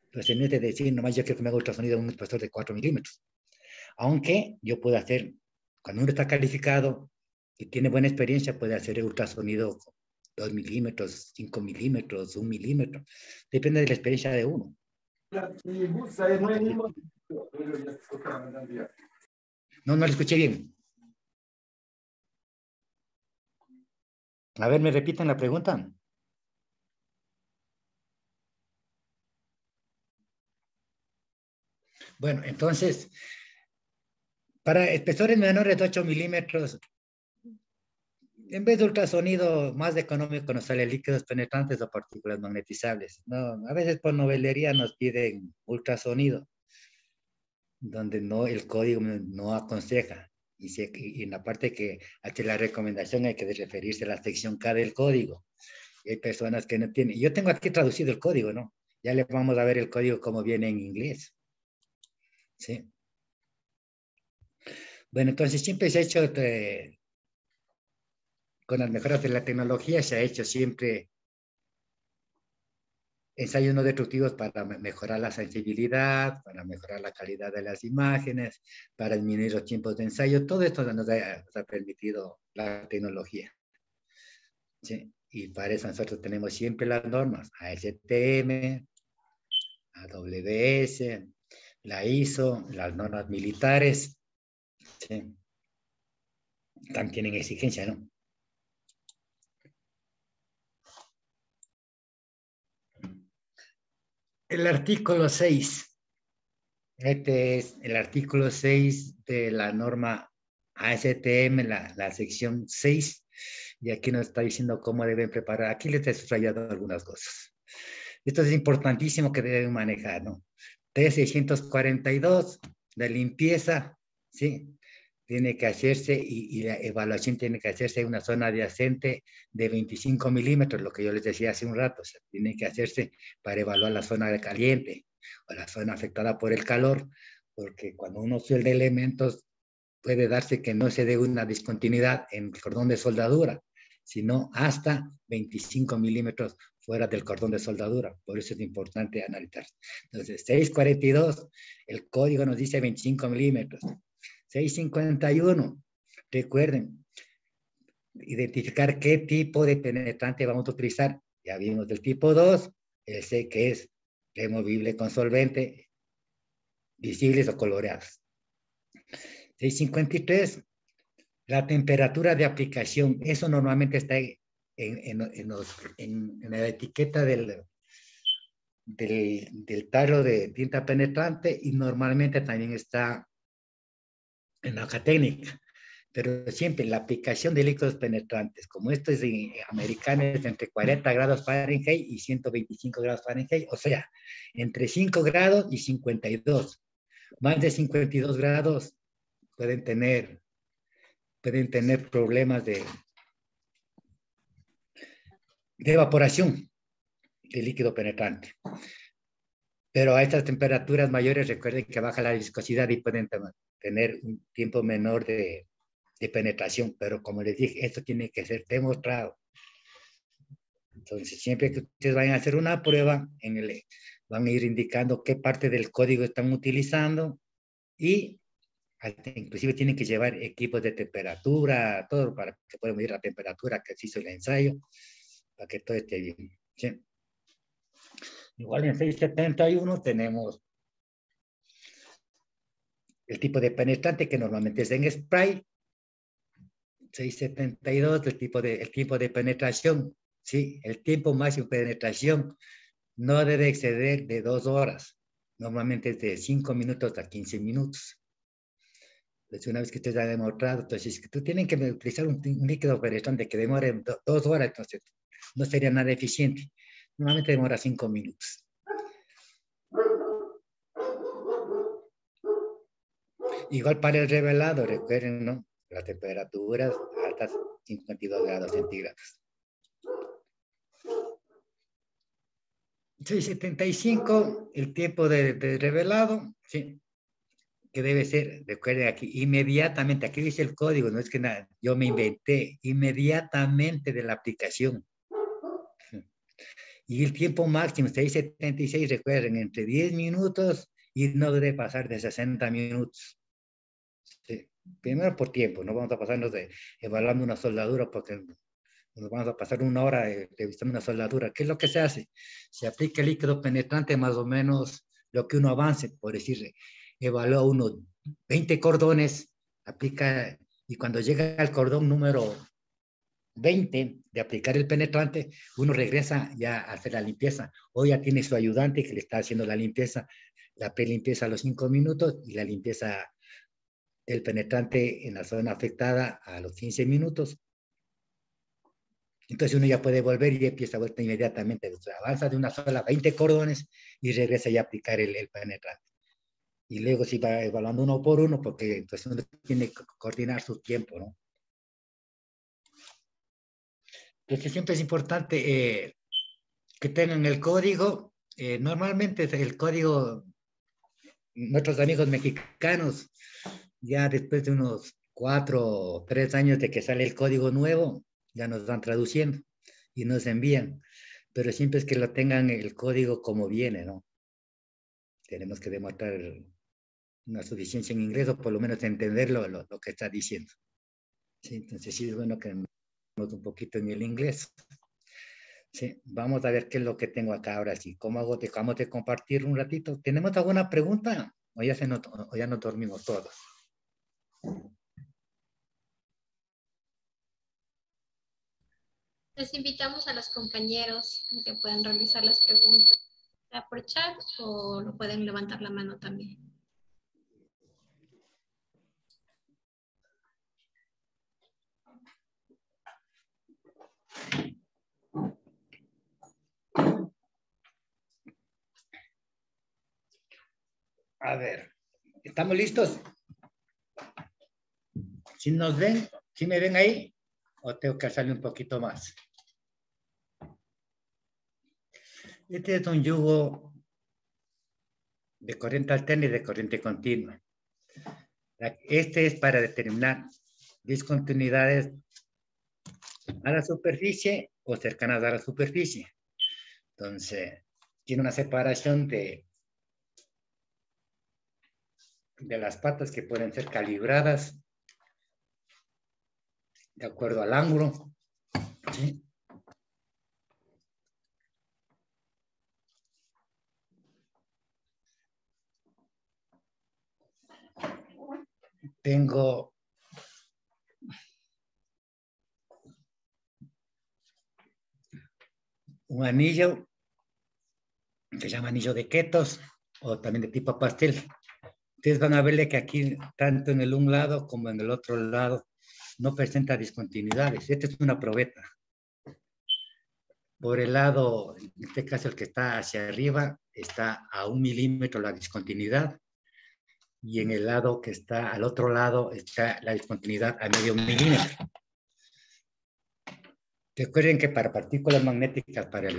Entonces, en vez de decir, nomás yo quiero que me haga ultrasonido en un espesor de 4 milímetros. Aunque yo puedo hacer, cuando uno está calificado y tiene buena experiencia, puede hacer ultrasonido 2 milímetros, 5 milímetros, 1 milímetro. Depende de la experiencia de uno. No, no lo escuché bien. A ver, ¿me repiten la pregunta? Bueno, entonces, para espesores menores de 8 milímetros, en vez de ultrasonido más económico nos sale líquidos penetrantes o partículas magnetizables. No, a veces por novelería nos piden ultrasonido, donde no, el código no aconseja. Y en la parte que hace la recomendación hay que referirse a la sección K del código. Y hay personas que no tienen. Yo tengo aquí traducido el código, ¿no? Ya le vamos a ver el código como viene en inglés. ¿Sí? Bueno, entonces siempre se ha hecho, con las mejoras de la tecnología, se ha hecho siempre ensayos no destructivos para mejorar la sensibilidad, para mejorar la calidad de las imágenes, para disminuir los tiempos de ensayo. Todo esto nos ha permitido la tecnología. ¿Sí? Y para eso nosotros tenemos siempre las normas, ASTM, AWS, la ISO, las normas militares. ¿Sí? También tienen exigencia, ¿no? El artículo 6. Este es el artículo 6 de la norma ASTM, la sección 6. Y aquí nos está diciendo cómo deben preparar. Aquí les he subrayado algunas cosas. Esto es importantísimo que deben manejar, ¿no? T642 de limpieza, ¿sí? Tiene que hacerse y la evaluación tiene que hacerse en una zona adyacente de 25 milímetros, lo que yo les decía hace un rato. O sea, tiene que hacerse para evaluar la zona de caliente o la zona afectada por el calor, porque cuando uno suelda elementos puede darse que no se dé una discontinuidad en el cordón de soldadura, sino hasta 25 milímetros fuera del cordón de soldadura. Por eso es importante analizar. Entonces, 642, el código nos dice 25 milímetros. 651, recuerden, identificar qué tipo de penetrante vamos a utilizar. Ya vimos del tipo 2, ese que es removible con solvente, visibles o coloreados. 653, la temperatura de aplicación. Eso normalmente está en la etiqueta del tarro de tinta penetrante y normalmente también está en la hoja técnica. Pero siempre la aplicación de líquidos penetrantes, como esto es americano, es entre 40 grados Fahrenheit y 125 grados Fahrenheit, o sea, entre 5 grados y 52. Más de 52 grados pueden tener problemas de evaporación de líquido penetrante. Pero a estas temperaturas mayores, recuerden que baja la viscosidad y pueden tener un tiempo menor de penetración, pero como les dije, esto tiene que ser demostrado. Entonces, siempre que ustedes vayan a hacer una prueba, van a ir indicando qué parte del código están utilizando y inclusive tienen que llevar equipos de temperatura, todo para que puedan medir la temperatura que se hizo el ensayo, para que todo esté bien. ¿Sí? Igual en 671 tenemos el tipo de penetrante que normalmente es en spray. 672, el tiempo de penetración. ¿Sí? El tiempo máximo de penetración no debe exceder de 2 horas. Normalmente es de 5 minutos a 15 minutos. Entonces, una vez que ustedes han demostrado, entonces, que tú tienes que utilizar un líquido penetrante que demore 2 horas, entonces no sería nada eficiente. Normalmente demora 5 minutos. Igual para el revelado, recuerden, ¿no? Las temperaturas altas, 52 grados centígrados. 675, el tiempo de revelado, ¿sí? Que debe ser, recuerden aquí, inmediatamente, aquí dice el código, no es que nada, yo me inventé, inmediatamente de la aplicación. Y el tiempo máximo, 676, recuerden, entre 10 minutos y no debe pasar de 60 minutos. Sí. Primero por tiempo, no vamos a pasarnos de evaluando una soldadura porque nos vamos a pasar 1 hora revisando una soldadura. ¿Qué es lo que se hace? Se aplica el líquido penetrante más o menos lo que uno avance, por decir, evalúa uno 20 cordones, aplica, y cuando llega al cordón número 20 de aplicar el penetrante, uno regresa ya a hacer la limpieza. O ya tiene su ayudante que le está haciendo la limpieza, la prelimpieza a los 5 minutos y la limpieza del penetrante en la zona afectada a los 15 minutos. Entonces uno ya puede volver y empieza a vuelta inmediatamente. O sea, avanza de una sola 20 cordones y regresa ya a aplicar el penetrante. Y luego si va evaluando uno por uno, porque entonces uno tiene que coordinar su tiempo, ¿no? Entonces siempre es importante que tengan el código. Normalmente el código, nuestros amigos mexicanos, ya después de unos 4 o 3 años de que sale el código nuevo, ya nos van traduciendo y nos envían. pero siempre es que lo tengan el código como viene, ¿no? Tenemos que demostrar una suficiencia en inglés o por lo menos entender lo que está diciendo. Sí, entonces sí es bueno que nos un poquito en el inglés. Sí, vamos a ver qué es lo que tengo acá ahora sí. ¿Cómo hago de compartir un ratito? ¿Tenemos alguna pregunta? O ya nos dormimos todos. Les invitamos a los compañeros a que puedan realizar las preguntas, sea por chat o lo pueden levantar la mano también. A ver, ¿estamos listos? ¿Sí nos ven? ¿Sí me ven ahí? ¿O tengo que hacerle un poquito más? Este es un yugo de corriente alterna y de corriente continua. Este es para determinar discontinuidades a la superficie o cercanas a la superficie. Entonces, tiene una separación de las patas que pueden ser calibradas de acuerdo al ángulo. ¿Sí? Tengo un anillo que se llama anillo de Ketos o también de tipo pastel. Ustedes van a verle que aquí, tanto en el un lado como en el otro lado, no presenta discontinuidades. Esta es una probeta. Por el lado, en este caso el que está hacia arriba, está a 1 milímetro la discontinuidad. Y en el lado que está al otro lado está la discontinuidad a medio milímetro. Recuerden que para partículas magnéticas, para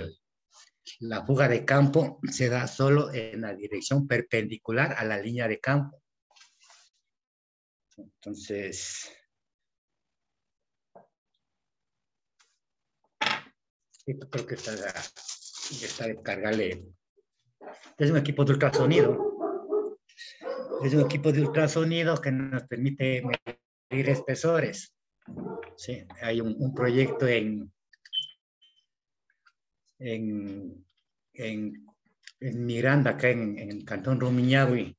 la fuga de campo, se da solo en la dirección perpendicular a la línea de campo. Entonces, esto creo que está de cargarle. Este es un equipo de ultrasonido. Es un equipo de ultrasonido que nos permite medir espesores. Sí, hay un proyecto en Miranda, acá en el Cantón Rumiñahui,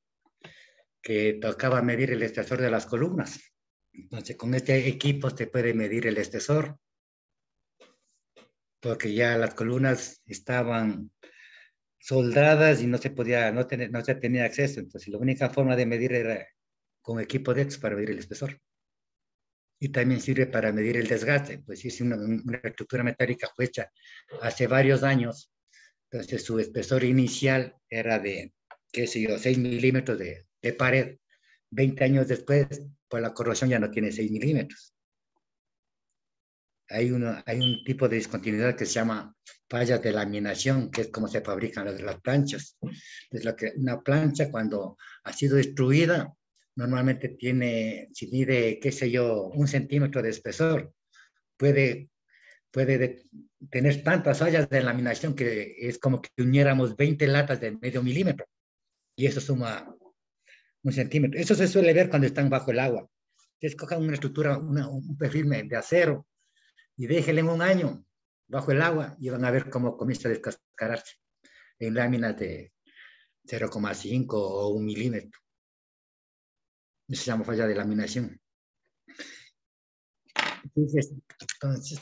que tocaba medir el espesor de las columnas. Entonces, con este equipo se puede medir el espesor, porque ya las columnas estaban soldadas y no se tenía acceso. Entonces, la única forma de medir era con equipo de estos para medir el espesor. Y también sirve para medir el desgaste. Pues si una estructura metálica fue hecha hace varios años, entonces su espesor inicial era de, qué sé yo, 6 milímetros de pared. 20 años después, pues la corrosión ya no tiene 6 milímetros. Hay un tipo de discontinuidad que se llama fallas de laminación, que es como se fabrican las planchas. Es una plancha cuando ha sido destruida, normalmente tiene, si mide, qué sé yo, 1 centímetro de espesor, puede tener tantas fallas de laminación que es como que uniéramos 20 latas de medio milímetro, y eso suma 1 centímetro. Eso se suele ver cuando están bajo el agua. Ustedes cojan una estructura, un perfil de acero, y déjenle 1 año bajo el agua y van a ver cómo comienza a descascararse en láminas de 0,5 o 1 milímetro. Eso se llama falla de laminación. Entonces, esta es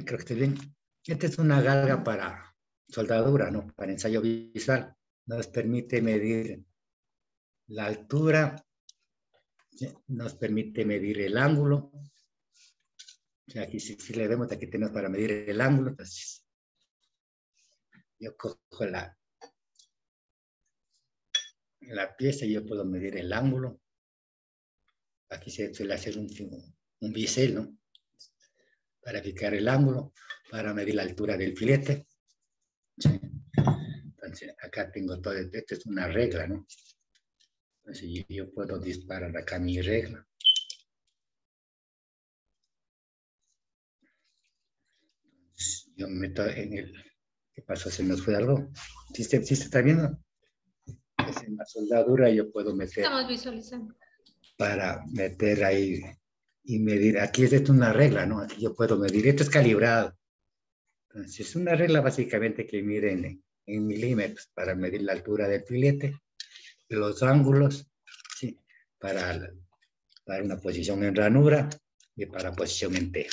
creo que estoy bien, esta es una galga para soldadura, ¿no? Para ensayo visual. Nos permite medir la altura, ¿sí? Nos permite medir el ángulo. O sea, aquí si le vemos, aquí tenemos para medir el ángulo. Entonces, yo cojo la pieza y yo puedo medir el ángulo. Aquí se suele hacer un bisel, ¿no? Para fijar el ángulo, para medir la altura del filete. ¿Sí? Entonces, acá tengo todo. Esto es una regla, ¿no? Entonces, yo puedo disparar acá mi regla. Yo me meto en el... ¿Qué pasó? ¿Se nos fue algo? ¿Sí se está viendo? Es en la soldadura yo puedo meter... Estamos visualizando. Para meter ahí y medir. Aquí es esto una regla, ¿no? Aquí yo puedo medir. Esto es calibrado. Entonces, es una regla básicamente que mide en milímetros para medir la altura del filete, los ángulos, ¿sí? Para una posición en ranura y para posición en T.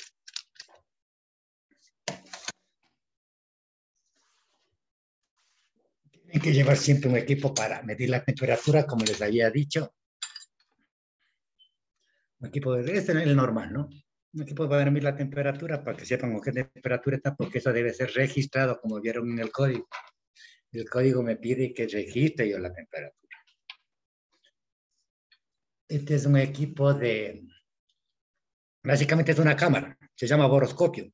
Tienen que llevar siempre un equipo para medir la temperatura, como les había dicho. Un equipo de este es el normal, ¿no? Un equipo para medir la temperatura para que sepan con qué temperatura está, porque eso debe ser registrado, como vieron en el código. El código me pide que registre yo la temperatura. Este es un equipo de... Básicamente es una cámara. Se llama boroscopio.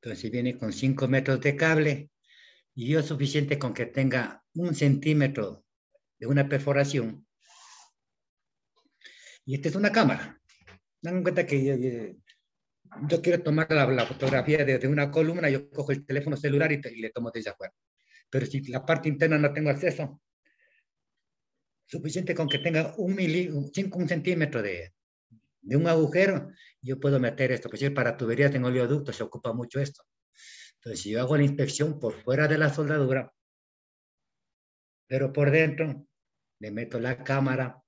Entonces viene con 5 metros de cable y yo es suficiente con que tenga 1 centímetro de una perforación. Y esta es una cámara. Dan cuenta que yo quiero tomar la fotografía de una columna, yo cojo el teléfono celular y le tomo desde afuera. Pero si la parte interna no tengo acceso, suficiente con que tenga 1 centímetro de un agujero, yo puedo meter esto. Pues si para tuberías en oleoducto se ocupa mucho esto. Entonces, si yo hago la inspección por fuera de la soldadura, pero por dentro, le meto la cámara,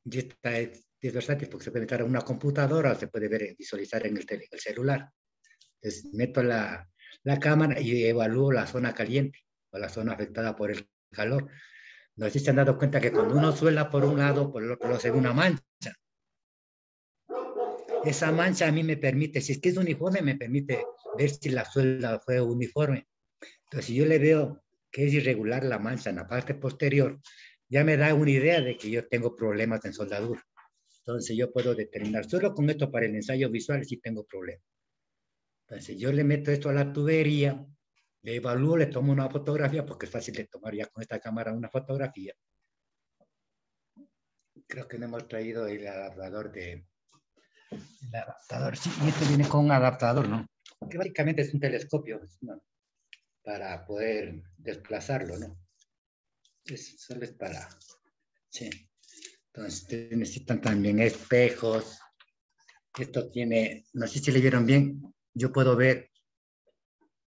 y esta es versátil porque se puede meter a una computadora o se puede visualizar en el celular. Entonces, meto la cámara y evalúo la zona caliente o la zona afectada por el calor. No sé si se han dado cuenta que cuando uno suela por un lado, por el otro lado se ve una mancha. Esa mancha a mí me permite, si es que es uniforme, me permite ver si la suela fue uniforme. Entonces, si yo le veo que es irregular la mancha en la parte posterior, ya me da una idea de que yo tengo problemas en soldadura. Entonces, yo puedo determinar, solo con esto para el ensayo visual, si tengo problemas. Entonces, yo le meto esto a la tubería, le evalúo, le tomo una fotografía, porque es fácil de tomar ya con esta cámara una fotografía. Creo que no hemos traído el adaptador El adaptador, sí, y esto viene con un adaptador, ¿no? Que básicamente es un telescopio, ¿no? Para poder desplazarlo, ¿no? Solo es para... Sí. Entonces, necesitan también espejos. Esto tiene, no sé si le vieron bien, yo puedo ver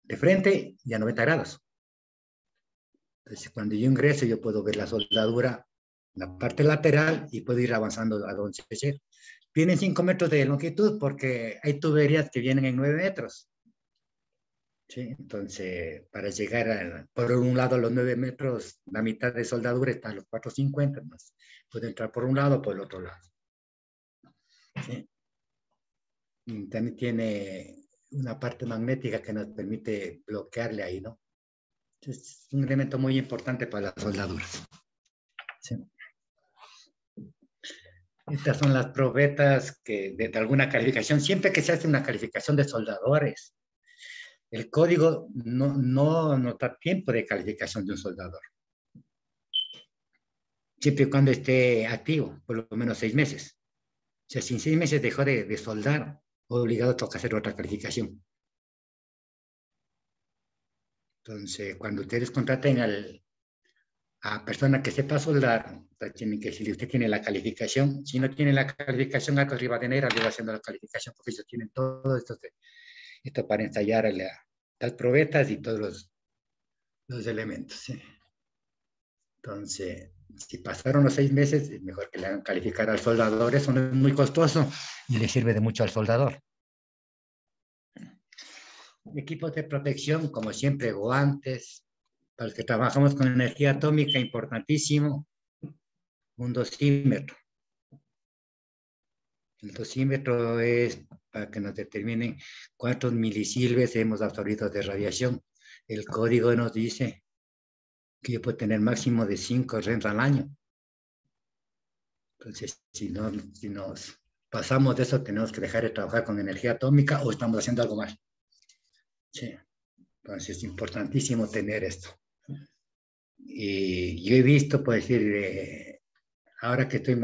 de frente y a 90 grados. Entonces, cuando yo ingreso, yo puedo ver la soldadura, la parte lateral y puedo ir avanzando a donde se quiera. Vienen 5 metros de longitud porque hay tuberías que vienen en 9 metros. ¿Sí? Entonces, para llegar por un lado a los 9 metros, la mitad de soldadura está a los 450 más. Puede entrar por un lado o por el otro lado. ¿Sí? Y también tiene una parte magnética que nos permite bloquearle ahí, ¿no? Es un elemento muy importante para las soldaduras. ¿Sí? Estas son las probetas que de alguna calificación. Siempre que se hace una calificación de soldadores, el código no da tiempo de calificación de un soldador. Siempre y cuando esté activo, por lo menos 6 meses. O sea, si en 6 meses dejó de soldar, obligado toca hacer otra calificación. Entonces, cuando ustedes contraten a persona que sepa soldar, tienen que decirle, usted tiene la calificación. Si no tiene la calificación, acá arriba de negro, arriba haciendo la calificación, porque ellos tienen todo esto para ensayar las probetas y todos los elementos. ¿Sí? Entonces, si pasaron los 6 meses, es mejor que le hagan calificar al soldador. Eso no es muy costoso y le sirve de mucho al soldador. Equipos de protección, como siempre, guantes. Para los que trabajamos con energía atómica, importantísimo, un dosímetro. El dosímetro es para que nos determinen cuántos milisilves hemos absorbido de radiación. El código nos dice que yo puedo tener máximo de 5 REMS al año. Entonces, si nos pasamos de eso, tenemos que dejar de trabajar con energía atómica o estamos haciendo algo mal. Sí. Entonces, es importantísimo tener esto. Y yo he visto, por decir, ahora que estoy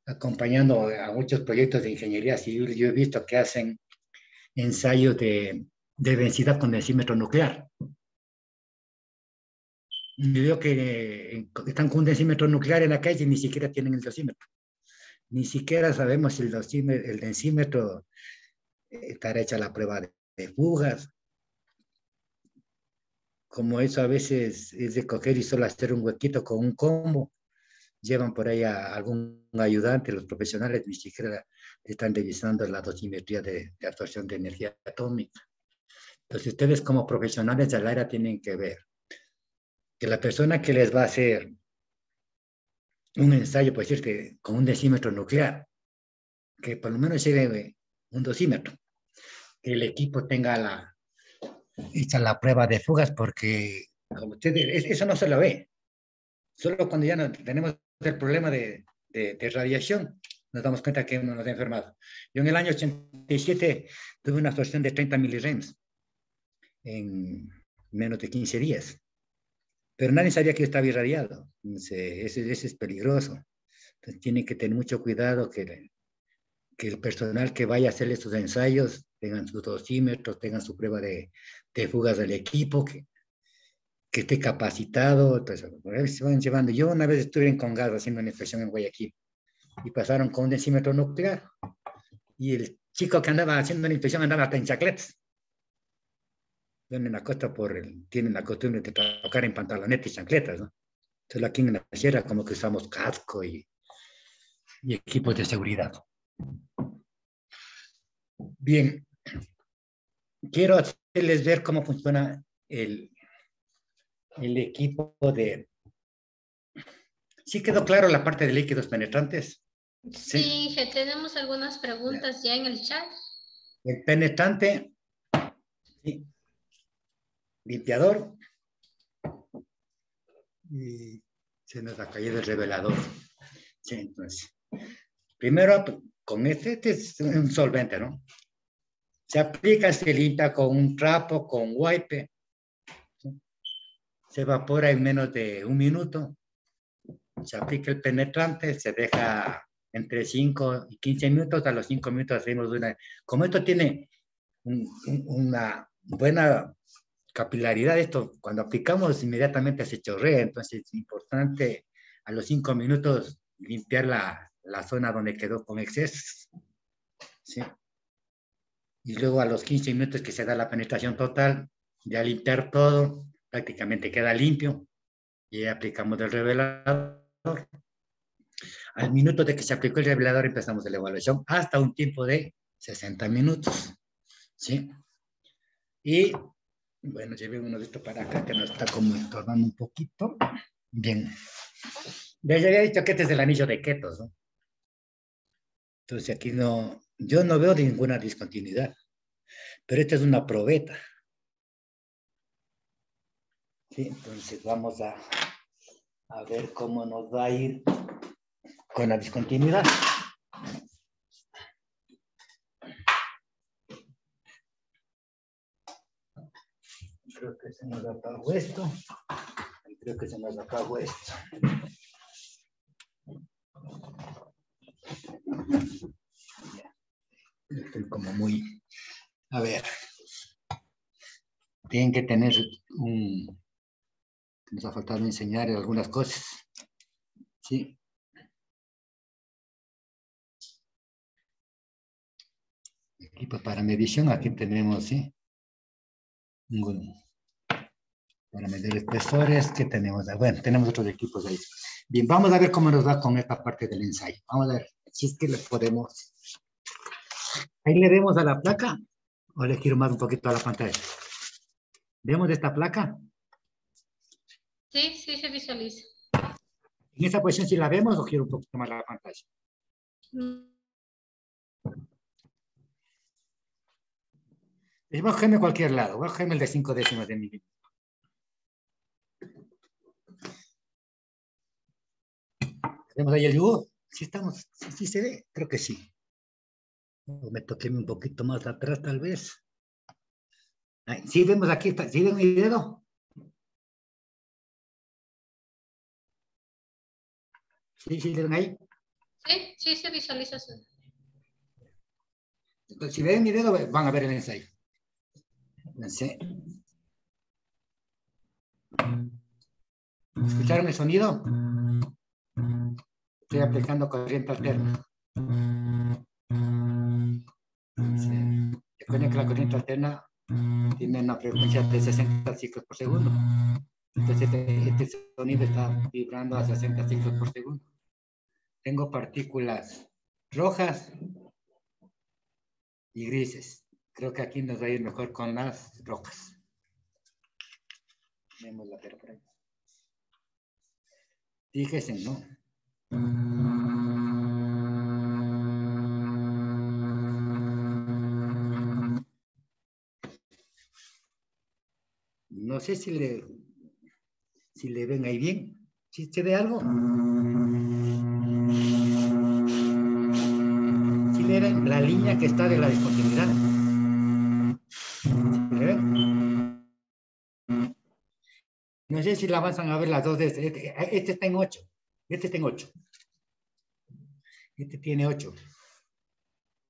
acompañando a muchos proyectos de ingeniería civil, yo he visto que hacen ensayo de densidad con densímetro nuclear. Yo veo que están con un densímetro nuclear en la calle y ni siquiera tienen el dosímetro. Ni siquiera sabemos si el densímetro estará hecha la prueba de fugas. Como eso a veces es de coger y solo hacer un huequito con un combo. Llevan por ahí a algún ayudante, los profesionales ni siquiera están revisando la dosimetría de absorción de energía atómica. Entonces ustedes como profesionales del área tienen que ver que la persona que les va a hacer un ensayo, puede decir que con un densímetro nuclear, que por lo menos lleve un dosímetro, que el equipo tenga hecha la prueba de fugas, porque como ustedes, eso no se lo ve. Solo cuando ya no tenemos el problema de radiación, nos damos cuenta que uno nos ha enfermado. Yo en el año 87 tuve una absorción de 30 milirems en menos de 15 días. Pero nadie sabía que yo estaba irradiado. Entonces, ese es peligroso. Entonces, tienen que tener mucho cuidado que el personal que vaya a hacer estos ensayos tengan sus dosímetros, tengan su prueba de fugas del equipo, que esté capacitado. Entonces, se van llevando. Yo una vez estuve en Congas haciendo una inspección en Guayaquil y pasaron con un densímetro nuclear y el chico que andaba haciendo la inspección andaba hasta en chacletas. En la costa tienen la costumbre de tocar en pantalonetas y chancletas, ¿no? Entonces aquí en la sierra como que usamos casco y equipos de seguridad. Bien, quiero hacerles ver cómo funciona el equipo de... ¿Sí quedó claro la parte de líquidos penetrantes? Sí, que tenemos algunas preguntas ya en el chat. El penetrante, sí, limpiador, y se nos ha caído el revelador. Sí, entonces, primero con este es un solvente, ¿no? Se aplica, se limpia con un trapo, con wipe, ¿sí? Se evapora en menos de un minuto, se aplica el penetrante, se deja entre 5 y 15 minutos, a los 5 minutos hacemos una... Como esto tiene una buena capilaridad, esto cuando aplicamos inmediatamente se chorrea, entonces es importante a los 5 minutos limpiar la zona donde quedó con excesos, ¿sí? Y luego a los 15 minutos que se da la penetración total, ya limpiar todo, prácticamente queda limpio, y aplicamos el revelador. Al minuto de que se aplicó el revelador empezamos la evaluación hasta un tiempo de 60 minutos, ¿sí? Y bueno, llevé uno de estos para acá que nos está como estorbando un poquito. Bien. Ya había dicho que este es el anillo de ketos, ¿no? Entonces aquí no, yo no veo ninguna discontinuidad, pero esta es una probeta. ¿Sí? Entonces vamos a ver cómo nos va a ir con la discontinuidad. Creo que se nos apagó esto. Creo que se nos apagó esto. Estoy como muy... A ver. Tienen que tener un... Nos ha faltado enseñar algunas cosas. Sí. Equipo para medición, aquí tenemos, ¿sí? Para medir espesores, ¿qué tenemos? Bueno, tenemos otros equipos ahí. Bien, vamos a ver cómo nos va con esta parte del ensayo. Vamos a ver si es que le podemos... Ahí le vemos a la placa, o le quiero más un poquito a la pantalla. ¿Vemos esta placa? Sí, sí se visualiza. En esta posición sí la vemos o quiero un poquito más la pantalla. Voy a cogerme cualquier lado, voy a cogerme el de 5 décimas de milímetro. ¿Vemos ahí el dibujo? ¿Sí estamos? ¿Sí se ve? Creo que sí. O me toqué un poquito más atrás tal vez. Ahí, sí, vemos aquí, ¿sí ven mi dedo? ¿Sí, sí ven ahí? Sí, sí se visualiza. Entonces, si ven mi dedo, van a ver el ensayo. Entonces, ¿escucharon el sonido? Estoy aplicando corriente alterna. Recuerden que la corriente alterna tiene una frecuencia de 60 ciclos por segundo. Entonces, este sonido está vibrando a 60 ciclos por segundo. Tengo partículas rojas y grises. Creo que aquí nos va a ir mejor con las rojas. Vemos la perforación. Fíjense, ¿no? No sé si le ven ahí bien. ¿Sí se ve algo? ¿Sí le ven la línea que está de la discontinuidad? ¿Sí le ven? No sé si la avanzan a ver las dos de este está en 8. Este está en 8. Este tiene 8.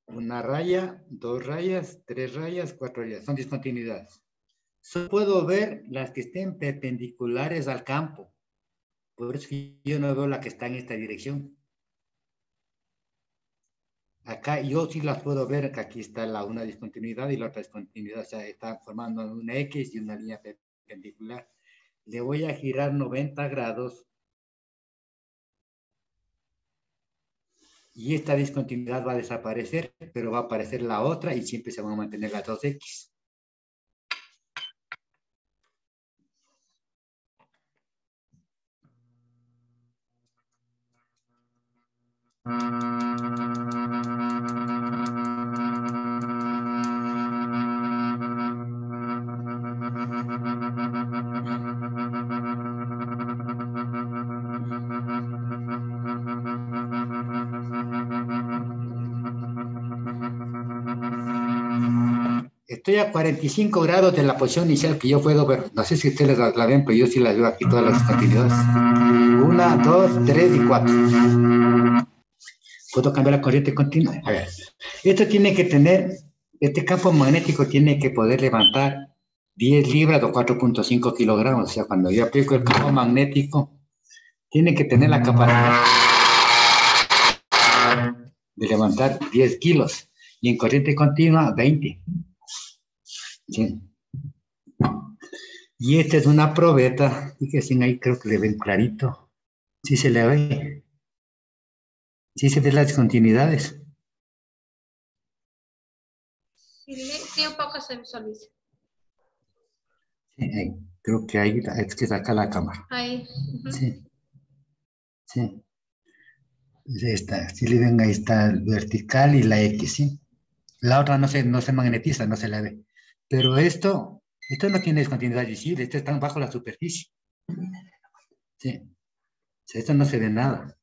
Una raya, 2 rayas, 3 rayas, 4 rayas. Son discontinuidades. Solo puedo ver las que estén perpendiculares al campo. Por eso yo no veo la que está en esta dirección. Acá yo sí las puedo ver, que aquí está una discontinuidad y la otra discontinuidad. O sea, está formando una X y una línea perpendicular. Le voy a girar 90 grados. Y esta discontinuidad va a desaparecer, pero va a aparecer la otra y siempre se van a mantener las dos X. Estoy a 45 grados de la posición inicial que yo puedo ver. No sé si ustedes la ven, pero yo sí las veo aquí todas las discontinuidades. 1, 2, 3 y 4. Puedo cambiar la corriente continua. A ver, esto tiene que tener, este campo magnético tiene que poder levantar 10 libras o 4.5 kilogramos. O sea, cuando yo aplico el campo magnético, tiene que tener la capacidad de levantar 10 kilos. Y en corriente continua, 20. ¿Sí? Y esta es una probeta. Fíjense ahí, creo que le ven clarito. Sí se le ve. Sí se ven las discontinuidades. Sí, un poco se visualiza. Sí, creo que ahí es que saca la cámara. Ahí. Sí. Sí. Esta, si le ven ahí está el vertical y la X, ¿sí? La otra no se magnetiza, no se la ve. Pero esto no tiene discontinuidad visible, esto está bajo la superficie. Sí. Esto no se ve nada.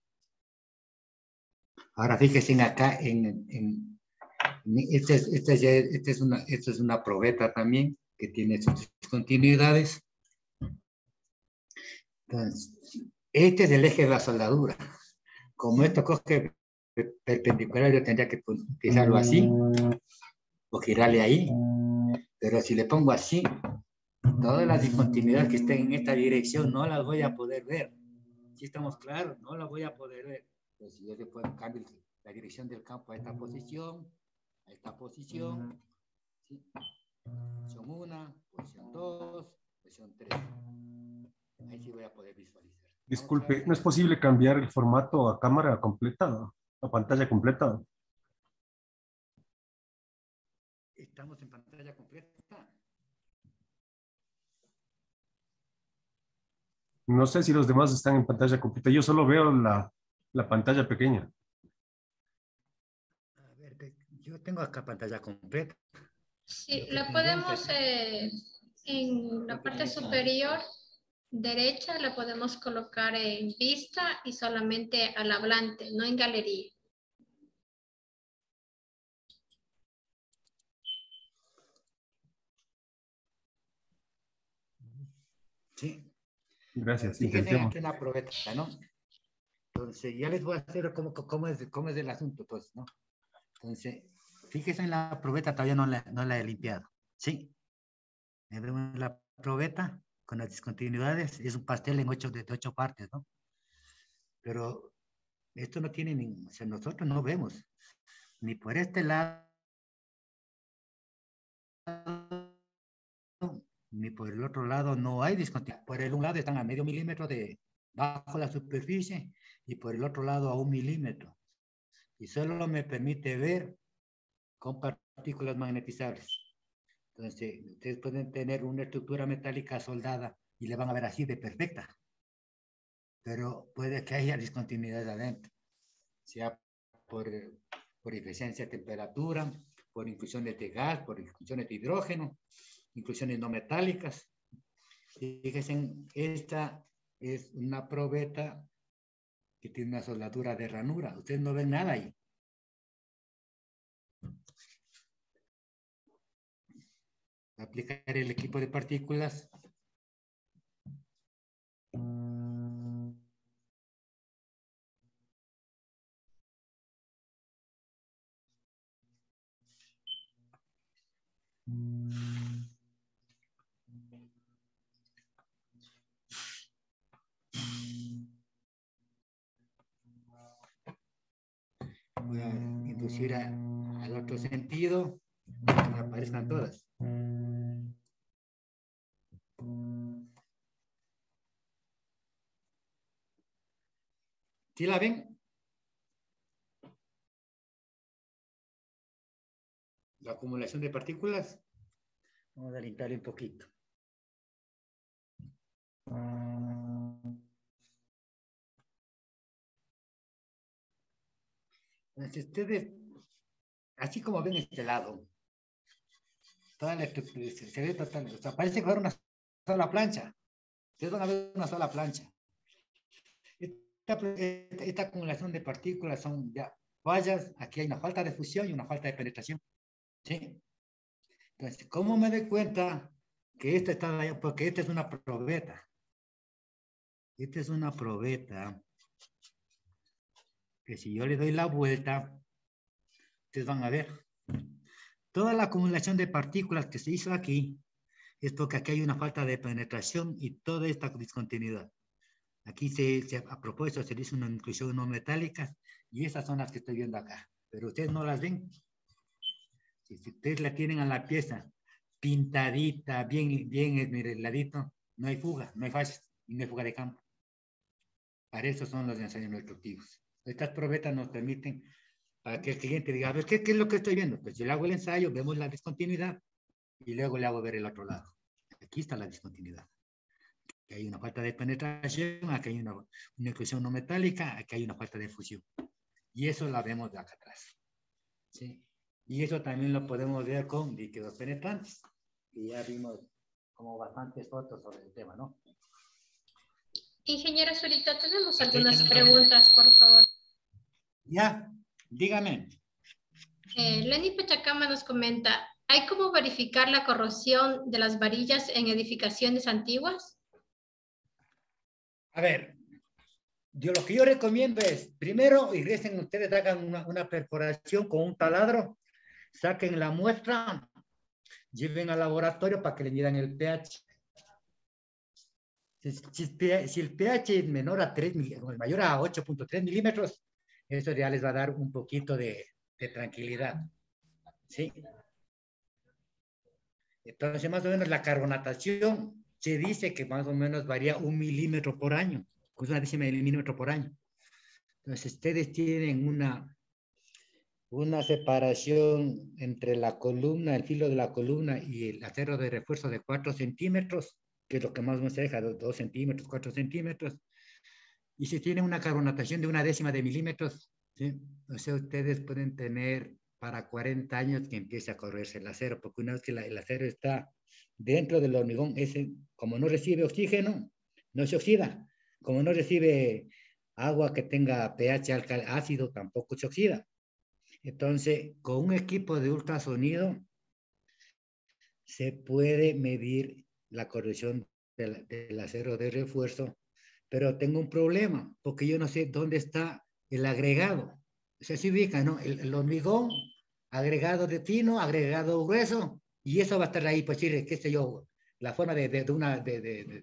Ahora fíjense acá esta es una probeta también que tiene sus discontinuidades. Entonces, este es el eje de la soldadura. Como esto coge perpendicular, yo tendría que utilizarlo así o girarle ahí. Pero si le pongo así, todas las discontinuidades que estén en esta dirección no las voy a poder ver. ¿Sí estamos claros? No las voy a poder ver. Entonces, yo le puedo cambiar la dirección del campo a esta posición, ¿sí? Posición 1, posición 2, posición 3. Ahí sí voy a poder visualizar. Disculpe, ¿no es posible cambiar el formato a cámara completa, a pantalla completa? Estamos en pantalla completa. No sé si los demás están en pantalla completa. Yo solo veo la pantalla pequeña. A ver, yo tengo acá pantalla completa. Sí, la podemos en la parte superior derecha, la podemos colocar en vista y solamente al hablante, no en galería. Sí. Gracias, Fíjense intentemos. aquí una probeta, ¿no? Entonces, ya les voy a hacer cómo es el asunto, pues, ¿no? Entonces, fíjese en la probeta, todavía no la he limpiado. Sí. Vemos la probeta con las discontinuidades. Es un pastel de 8 partes, ¿no? Pero esto no tiene ningún, o sea, nosotros no vemos ni por este lado ni por el otro lado no hay discontinuidad. Por el un lado están a medio milímetro de bajo la superficie y por el otro lado a 1 milímetro. Y solo me permite ver con partículas magnetizables. Entonces, ustedes pueden tener una estructura metálica soldada y le van a ver así de perfecta. Pero puede que haya discontinuidad adentro, sea por eficiencia de temperatura, por inclusiones de gas, por inclusiones de hidrógeno, inclusiones no metálicas. Fíjense, esta es una probeta que tiene una soldadura de ranura. Ustedes no ven nada ahí. Aplicar el equipo de partículas. Voy a inducir al otro sentido para que me aparezcan todas. ¿Sí la ven? La acumulación de partículas. Vamos a limpiarle un poquito. Entonces, ustedes, así como ven este lado, toda la estructura se ve total, o sea, parece que fuera una sola plancha. Ustedes van a ver una sola plancha. Esta acumulación de partículas son ya fallas. Aquí hay una falta de fusión y una falta de penetración. ¿Sí? Entonces, ¿cómo me doy cuenta que esta está allá? Porque esta es una probeta. Esta es una probeta que si yo le doy la vuelta, ustedes van a ver. Toda la acumulación de partículas que se hizo aquí es porque aquí hay una falta de penetración y toda esta discontinuidad. Aquí a propósito se dice una inclusión no metálica y esas son las que estoy viendo acá. Pero ustedes no las ven. Si ustedes la tienen a la pieza pintadita, bien esmeradito, no hay fuga, no hay fallas y no hay fuga de campo. Para eso son los ensayos no destructivos. Estas probetas nos permiten para que el cliente diga, a ver, ¿qué es lo que estoy viendo? Pues yo le hago el ensayo, vemos la discontinuidad y luego le hago ver el otro lado. Aquí está la discontinuidad. Aquí hay una falta de penetración, aquí hay una inclusión no metálica, aquí hay una falta de fusión. Y eso la vemos de acá atrás. ¿Sí? Y eso también lo podemos ver con líquidos penetrantes. Y ya vimos como bastantes fotos sobre el tema, ¿no? Ingeniera Zurita, tenemos algunas preguntas, por favor. Ya, dígame. Lenny Pachacama nos comenta, ¿hay cómo verificar la corrosión de las varillas en edificaciones antiguas? A ver, lo que yo recomiendo es, primero ingresen ustedes, hagan una perforación con un taladro, saquen la muestra, lleven al laboratorio para que le midan el pH. Si el pH es menor a 3, mayor a 8.3 milímetros, eso ya les va a dar un poquito de tranquilidad. ¿Sí? Entonces, más o menos la carbonatación se dice que más o menos varía 1 milímetro por año, pues una décima de milímetro por año. Entonces, ustedes tienen una separación entre la columna, el filo de la columna y el acero de refuerzo de 4 centímetros, que es lo que más nos deja, 2 centímetros, 4 centímetros. Y si tienen una carbonatación de una décima de milímetros, ¿sí? O sea, ustedes pueden tener para 40 años que empiece a correrse el acero, porque una vez que el acero está dentro del hormigón, como no recibe oxígeno, no se oxida. Como no recibe agua que tenga pH ácido, tampoco se oxida. Entonces, con un equipo de ultrasonido se puede medir la corrosión del acero de refuerzo, pero tengo un problema, porque yo no sé dónde está el agregado. O sea, se ubica, ¿no? El hormigón agregado de fino, agregado grueso, y eso va a estar ahí, pues sí, qué sé yo, la forma de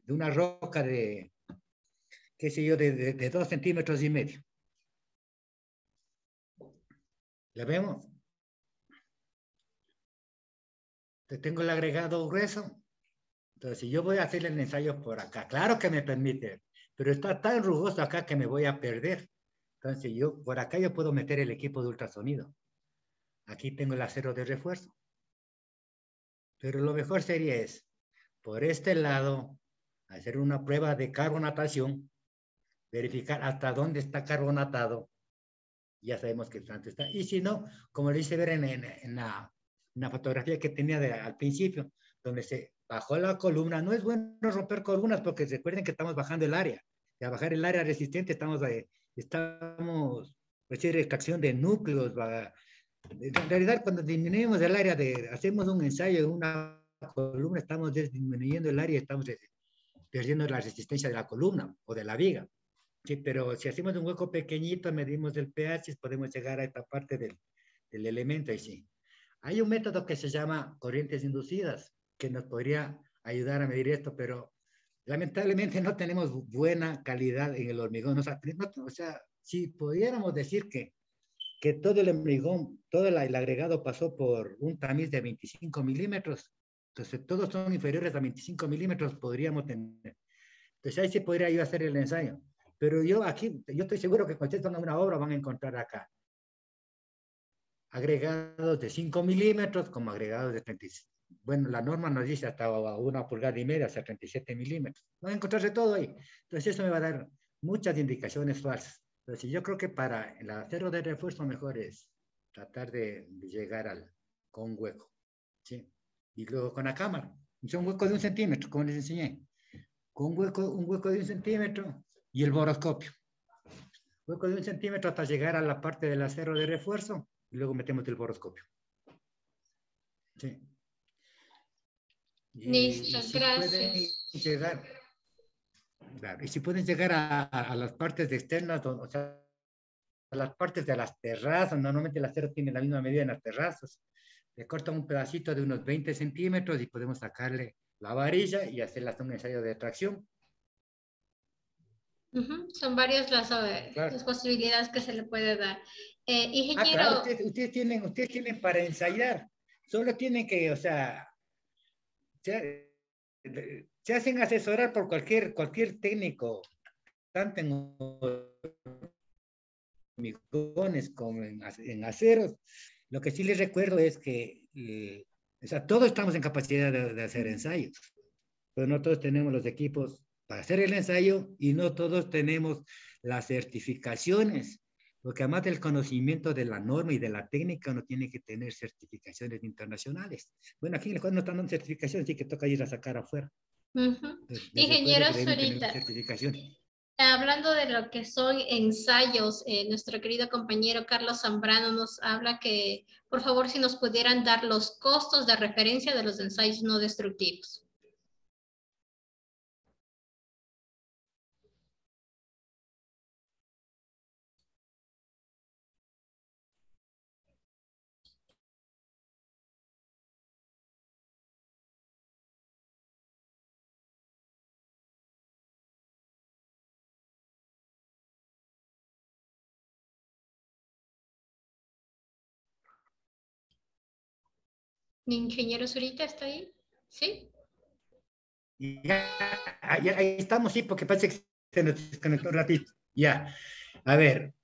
una roca de, qué sé yo, de 2,5 centímetros. ¿La vemos? Entonces tengo el agregado grueso. Entonces, si yo voy a hacer el ensayo por acá, claro que me permite, pero está tan rugoso acá que me voy a perder. Entonces, yo por acá yo puedo meter el equipo de ultrasonido. Aquí tengo el acero de refuerzo. Pero lo mejor sería es, por este lado, hacer una prueba de carbonatación, verificar hasta dónde está carbonatado. Ya sabemos que tanto está. Y si no, como le hice ver en la fotografía que tenía al principio, donde se bajó la columna. No es bueno romper columnas porque recuerden que estamos bajando el área. Y a bajar el área resistente estamos hacer extracción de núcleos. En realidad, cuando disminuimos el área, hacemos un ensayo de una columna, estamos disminuyendo el área, estamos perdiendo la resistencia de la columna o de la viga. Sí, pero si hacemos un hueco pequeñito, medimos el pH, podemos llegar a esta parte del elemento. Y sí, hay un método que se llama corrientes inducidas, que nos podría ayudar a medir esto, pero lamentablemente no tenemos buena calidad en el hormigón. O sea, si pudiéramos decir que todo el hormigón, todo el agregado pasó por un tamiz de 25 milímetros, entonces todos son inferiores a 25 milímetros, podríamos tener. Entonces ahí sí podría yo hacer el ensayo. Pero yo estoy seguro que cuando ustedes hagan una obra van a encontrar acá agregados de 5 milímetros como agregados de 35. Bueno, la norma nos dice hasta 1,5 pulgadas, hasta 37 milímetros. Van a encontrarse todo ahí. Entonces eso me va a dar muchas indicaciones falsas. Entonces yo creo que para el acero de refuerzo mejor es tratar de llegar con un hueco. ¿Sí? Y luego con la cámara. Un hueco de 1 centímetro, como les enseñé. Con un hueco de 1 centímetro y el boroscopio. Hueco de 1 centímetro hasta llegar a la parte del acero de refuerzo y luego metemos el boroscopio. Sí. Listo, Si pueden gracias. llegar, claro, y si pueden llegar a las partes externas, o sea, a las partes de las terrazas, normalmente el acero tiene la misma medida en las terrazas, le cortan un pedacito de unos 20 centímetros y podemos sacarle la varilla y hacerle un ensayo de tracción. Son varias las Claro. posibilidades que se le puede dar. Claro, Ingeniero, ustedes tienen para ensayar, solo tienen que, o sea, se hacen asesorar por cualquier técnico, tanto en hormigones como en aceros. Lo que sí les recuerdo es que, o sea, todos estamos en capacidad de hacer ensayos, pero no todos tenemos los equipos para hacer el ensayo y no todos tenemos las certificaciones, porque además del conocimiento de la norma y de la técnica, uno tiene que tener certificaciones internacionales. Bueno, aquí en el juego no están dando certificaciones, así que toca ir a sacar afuera. Entonces, les recuerdo ingeniero que deben tener Zurita, certificaciones. hablando de lo que son ensayos, nuestro querido compañero Carlos Zambrano nos habla que, por favor, si nos pudieran dar los costos de referencia de los ensayos no destructivos. Ingeniero Zurita, ¿está ahí? ¿Sí? Y ahí estamos, sí, porque parece que se nos desconectó un ratito. Ya, a ver,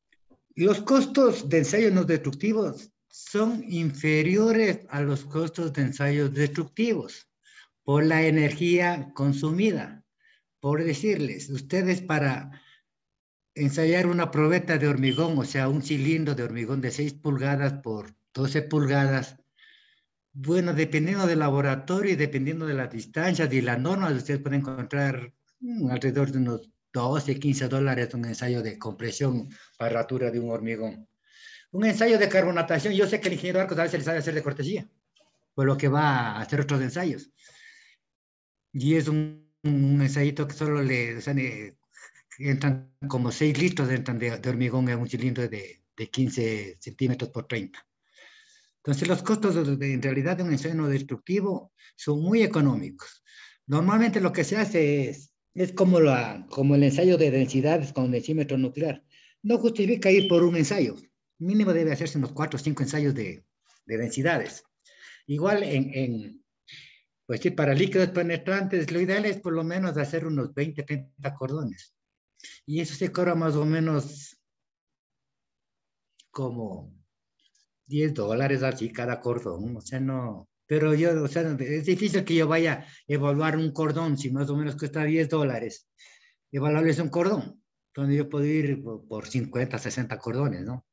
los costos de ensayos no destructivos son inferiores a los costos de ensayos destructivos por la energía consumida. Por decirles, ustedes para ensayar una probeta de hormigón, o sea, un cilindro de hormigón de 6 pulgadas por 12 pulgadas, bueno, dependiendo del laboratorio y dependiendo de las distancias y las normas, ustedes pueden encontrar alrededor de unos 12, 15 dólares un ensayo de compresión para ratura de un hormigón. Un ensayo de carbonatación, yo sé que el ingeniero Arcos a veces le sabe hacer de cortesía, por lo que va a hacer otros ensayos. Y es un ensayito que solo o sea, entran como 6 litros entran de hormigón en un cilindro de 15 centímetros por 30. Entonces los costos en realidad de un ensayo no destructivo son muy económicos. Normalmente lo que se hace es como, como el ensayo de densidades con densímetro nuclear. No justifica ir por un ensayo. Mínimo debe hacerse unos 4 o 5 ensayos de densidades. Igual pues sí, para líquidos penetrantes, lo ideal es por lo menos hacer unos 20, 30 cordones. Y eso se cobra más o menos como $10 así cada cordón. O sea, no. Pero yo, o sea, es difícil que yo vaya a evaluar un cordón si más o menos cuesta $10. Evaluarles un cordón. Entonces yo puedo ir por 50, 60 cordones, ¿no?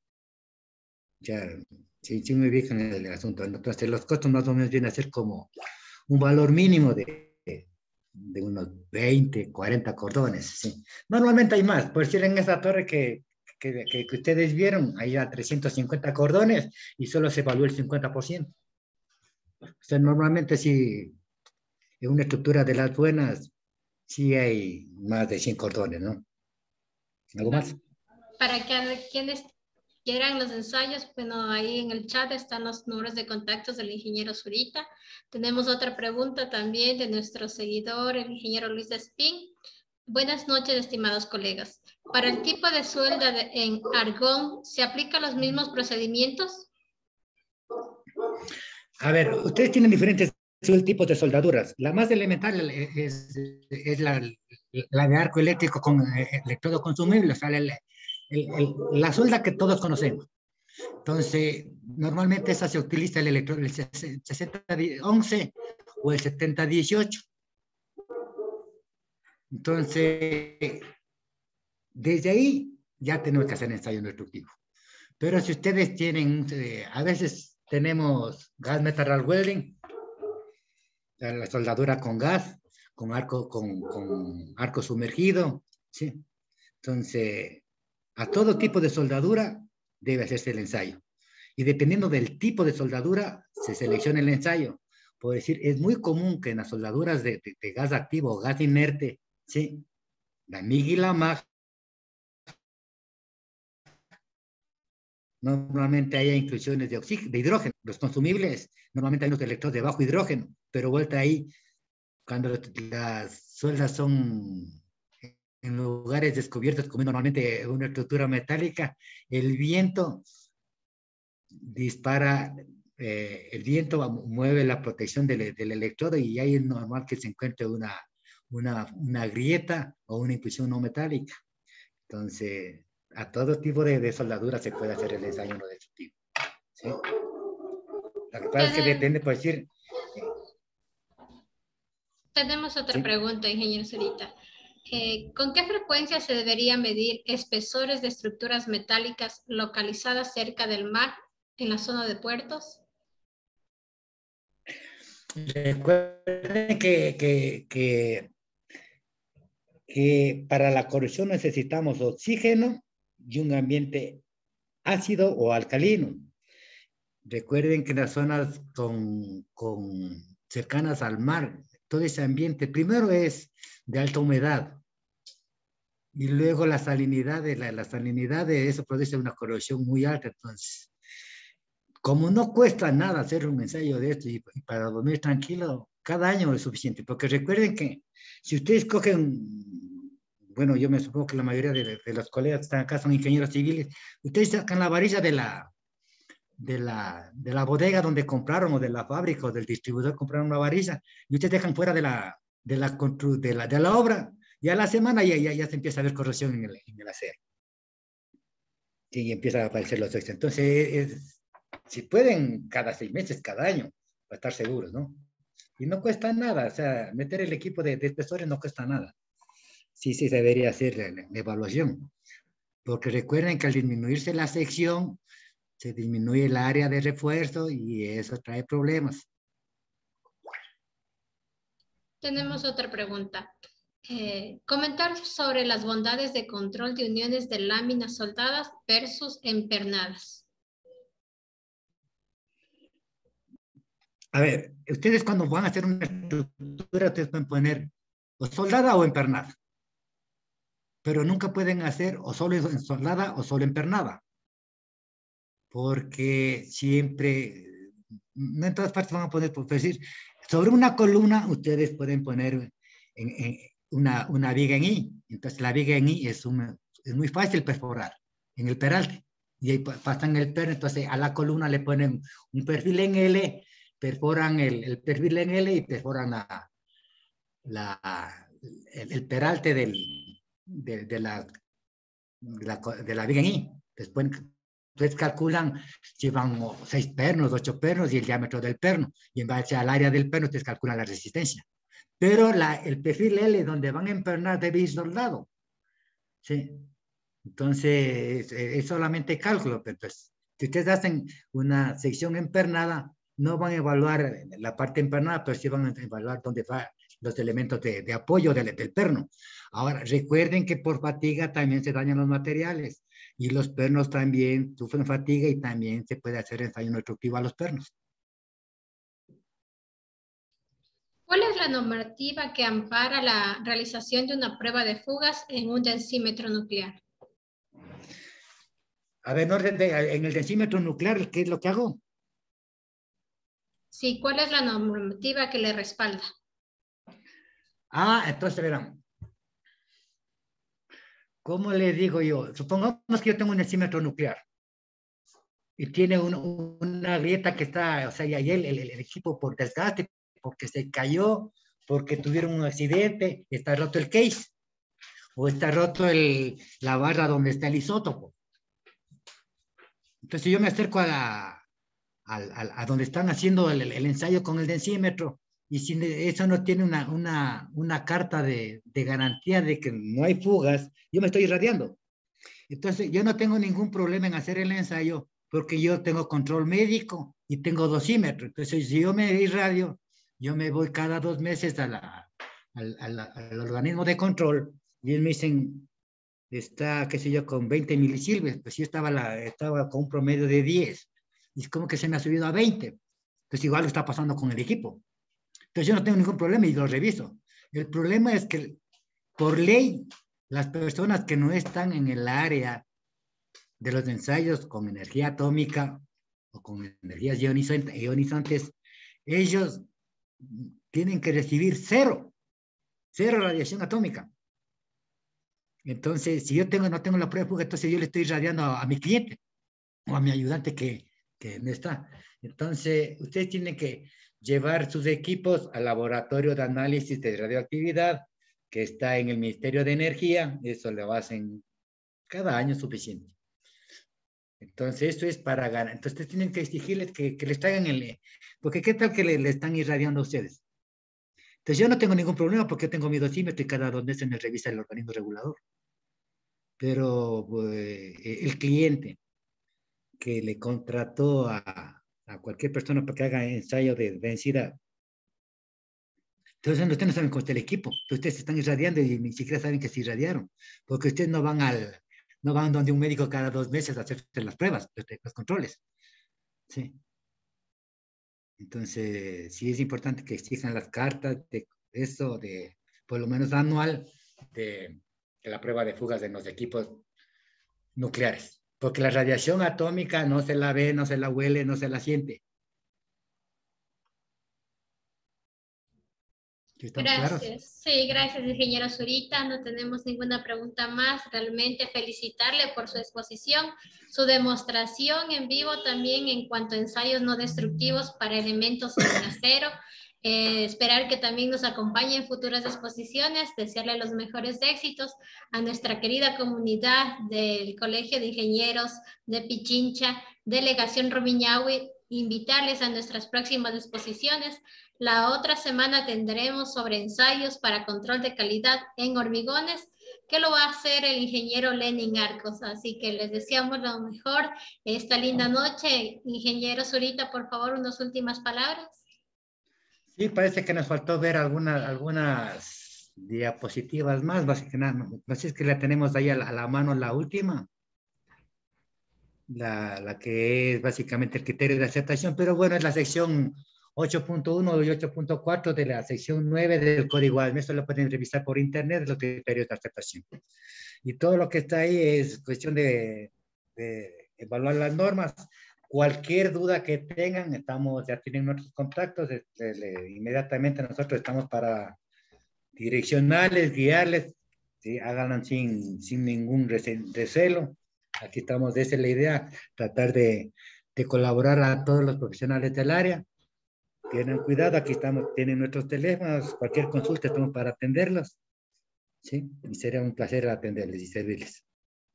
Ya, sí me ubican en el asunto. Entonces los costos más o menos vienen a ser como un valor mínimo de unos 20, 40 cordones, sí. Normalmente hay más, por decir en esa torre que ustedes vieron, hay a 350 cordones y solo se evaluó el 50%. O sea, normalmente sí, en una estructura de las buenas, sí hay más de 100 cordones, ¿no? ¿Algo más? Para que quienes quieran los ensayos, bueno, ahí en el chat están los números de contactos del ingeniero Zurita. Tenemos otra pregunta también de nuestro seguidor, el ingeniero Luis Espín. Buenas noches, estimados colegas. Para el tipo de suelda en argón, ¿se aplican los mismos procedimientos? A ver, ustedes tienen diferentes tipos de soldaduras. La más elemental es la de arco eléctrico con electrodo consumible, o sea, la solda que todos conocemos. Entonces, normalmente esa se utiliza el electrodo, el 6011 o el 7018. Entonces, desde ahí ya tenemos que hacer ensayo destructivo. Pero si ustedes tienen, a veces tenemos gas metal welding, la soldadura con gas, con arco sumergido, ¿sí? Entonces, a todo tipo de soldadura debe hacerse el ensayo. Y dependiendo del tipo de soldadura, se selecciona el ensayo. Por decir, es muy común que en las soldaduras de gas activo o gas inerte, ¿sí? La MIG y la MAG, normalmente hay inclusiones de oxígeno, de hidrógeno. Los consumibles, normalmente hay unos electrodos de bajo hidrógeno, pero vuelta ahí, cuando las sueldas son en lugares descubiertos, como normalmente una estructura metálica, el viento dispara, el viento mueve la protección del electrodo y ahí es normal que se encuentre una grieta o una inclusión no metálica. Entonces, a todo tipo de soldadura se puede hacer el ensayo no destructivo. ¿Sí? Lo que pasa es que depende, por decir... Tenemos otra ¿sí? pregunta, ingeniero Zurita. ¿Con qué frecuencia se debería medir espesores de estructuras metálicas localizadas cerca del mar en la zona de puertos? Recuerden que para la corrosión necesitamos oxígeno y un ambiente ácido o alcalino. Recuerden que las zonas cercanas al mar, todo ese ambiente, primero es de alta humedad y luego la salinidad de eso produce una corrosión muy alta. Entonces, como no cuesta nada hacer un ensayo de esto y para dormir tranquilo, cada año es suficiente, porque recuerden que si ustedes cogen, bueno, yo me supongo que la mayoría de los colegas que están acá son ingenieros civiles, ustedes sacan la varilla de la bodega donde compraron o de la fábrica o del distribuidor compraron una varilla y ustedes dejan fuera de la obra y a la semana ya se empieza a ver corrosión en el acero. Sí, y empiezan a aparecer los extras. Entonces, si pueden, cada 6 meses, cada año, para estar seguros, ¿no? Y no cuesta nada, o sea, meter el equipo de espesores no cuesta nada. Sí, se debería hacer la evaluación. Porque recuerden que al disminuirse la sección, se disminuye el área de refuerzo y eso trae problemas. Tenemos otra pregunta. Comentar sobre las bondades de control de uniones de láminas soldadas versus empernadas. A ver, ustedes cuando van a hacer una estructura, ustedes pueden poner o soldada o empernada. Pero nunca pueden hacer o solo soldada o solo empernada. Porque siempre no en todas partes van a poder, por decir, sobre una columna ustedes pueden poner una viga en I. Entonces la viga en I es muy fácil perforar en el peralte. Y ahí pasan el perno, entonces a la columna le ponen un perfil en L, perforan el perfil en L y perforan el peralte de la viga en I. Después ustedes calculan si van 6 pernos, 8 pernos y el diámetro del perno. Y en base al área del perno ustedes calculan la resistencia. Pero el perfil L donde van a empernar debe ir soldado. ¿Sí? Entonces, es solamente cálculo. Pero pues, si ustedes hacen una sección empernada, no van a evaluar la parte empernada, pero sí van a evaluar dónde van los elementos de apoyo del perno. Ahora, recuerden que por fatiga también se dañan los materiales y los pernos también sufren fatiga y también se puede hacer ensayo no destructivo a los pernos. ¿Cuál es la normativa que ampara la realización de una prueba de fugas en un densímetro nuclear? A ver, en el densímetro nuclear, ¿qué es lo que hago? Sí, ¿cuál es la normativa que le respalda? Entonces verán. ¿Cómo le digo yo? Supongamos que yo tengo un densímetro nuclear y tiene una grieta que está, o sea, y ahí el equipo por desgaste, porque se cayó, porque tuvieron un accidente, está roto el case, o está roto la barra donde está el isótopo. Entonces yo me acerco a donde están haciendo el ensayo con el densímetro, y si eso no tiene una carta de garantía de que no hay fugas, yo me estoy irradiando. Entonces yo no tengo ningún problema en hacer el ensayo, porque yo tengo control médico y tengo dosímetro. Entonces si yo me irradio, yo me voy cada 2 meses al organismo de control, y ellos me dicen, está, qué sé yo, con 20 milisilvers, pues yo estaba con un promedio de 10, y es como que se me ha subido a 20. Entonces igual lo está pasando con el equipo. Entonces yo no tengo ningún problema y lo reviso. El problema es que por ley, las personas que no están en el área de los ensayos con energía atómica o con energías ionizantes, ellos tienen que recibir cero radiación atómica. Entonces, si yo no tengo la prueba de fuga, entonces yo le estoy irradiando a mi cliente o a mi ayudante que no está. Entonces, ustedes tienen que llevar sus equipos al laboratorio de análisis de radioactividad que está en el Ministerio de Energía. Eso lo hacen cada año suficiente. Entonces, eso es para ganar. Entonces, ustedes tienen que exigirles que les traigan porque ¿qué tal que le están irradiando a ustedes? Entonces, yo no tengo ningún problema porque yo tengo mi dosímetro y cada 2 meses me revisa el organismo regulador. Pero pues, el cliente que le contrató a cualquier persona para que haga ensayo de densidad, entonces ustedes no saben cómo está el equipo. Entonces, ustedes se están irradiando y ni siquiera saben que se irradiaron, porque ustedes no van donde un médico cada 2 meses a hacerse las pruebas, los controles. ¿Sí? Entonces, sí es importante que exijan las cartas de eso, de por lo menos anual, de la prueba de fugas en los equipos nucleares. Porque la radiación atómica no se la ve, no se la huele, no se la siente. ¿Estamos claros? Gracias. Sí, gracias, ingeniero Zurita. No tenemos ninguna pregunta más. Realmente felicitarle por su exposición, su demostración en vivo también en cuanto a ensayos no destructivos para elementos en acero. Esperar que también nos acompañe en futuras exposiciones, desearle los mejores éxitos a nuestra querida comunidad del Colegio de Ingenieros de Pichincha, Delegación Rumiñahui, invitarles a nuestras próximas exposiciones. La otra semana tendremos sobre ensayos para control de calidad en hormigones, que lo va a hacer el ingeniero Lenin Arcos. Así que les deseamos lo mejor esta linda noche. Ingeniero Zurita, por favor, unas últimas palabras. Sí, parece que nos faltó ver algunas diapositivas más, básicamente. No sé si es que la tenemos ahí a la mano, la última. La que es básicamente el criterio de aceptación, pero bueno, es la sección 8.1 y 8.4 de la sección 9 del Código ALME. Eso lo pueden revisar por internet, los criterios de aceptación. Y todo lo que está ahí es cuestión de evaluar las normas. cualquier duda que tengan, ya tienen nuestros contactos, inmediatamente nosotros estamos para direccionarles, guiarles, ¿sí? Háganlo sin ningún recelo. Aquí estamos, esa es la idea, tratar de colaborar a todos los profesionales del área. Tienen cuidado, aquí estamos, tienen nuestros teléfonos, cualquier consulta estamos para atenderlos, ¿sí? Y sería un placer atenderles y servirles.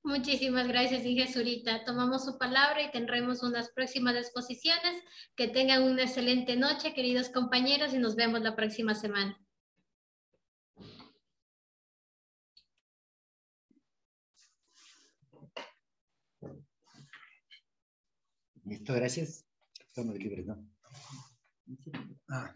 Muchísimas gracias, Inge Zurita. Tomamos su palabra y tendremos unas próximas exposiciones. Que tengan una excelente noche, queridos compañeros, y nos vemos la próxima semana. Listo, gracias. Estamos libres, ¿no? Ah.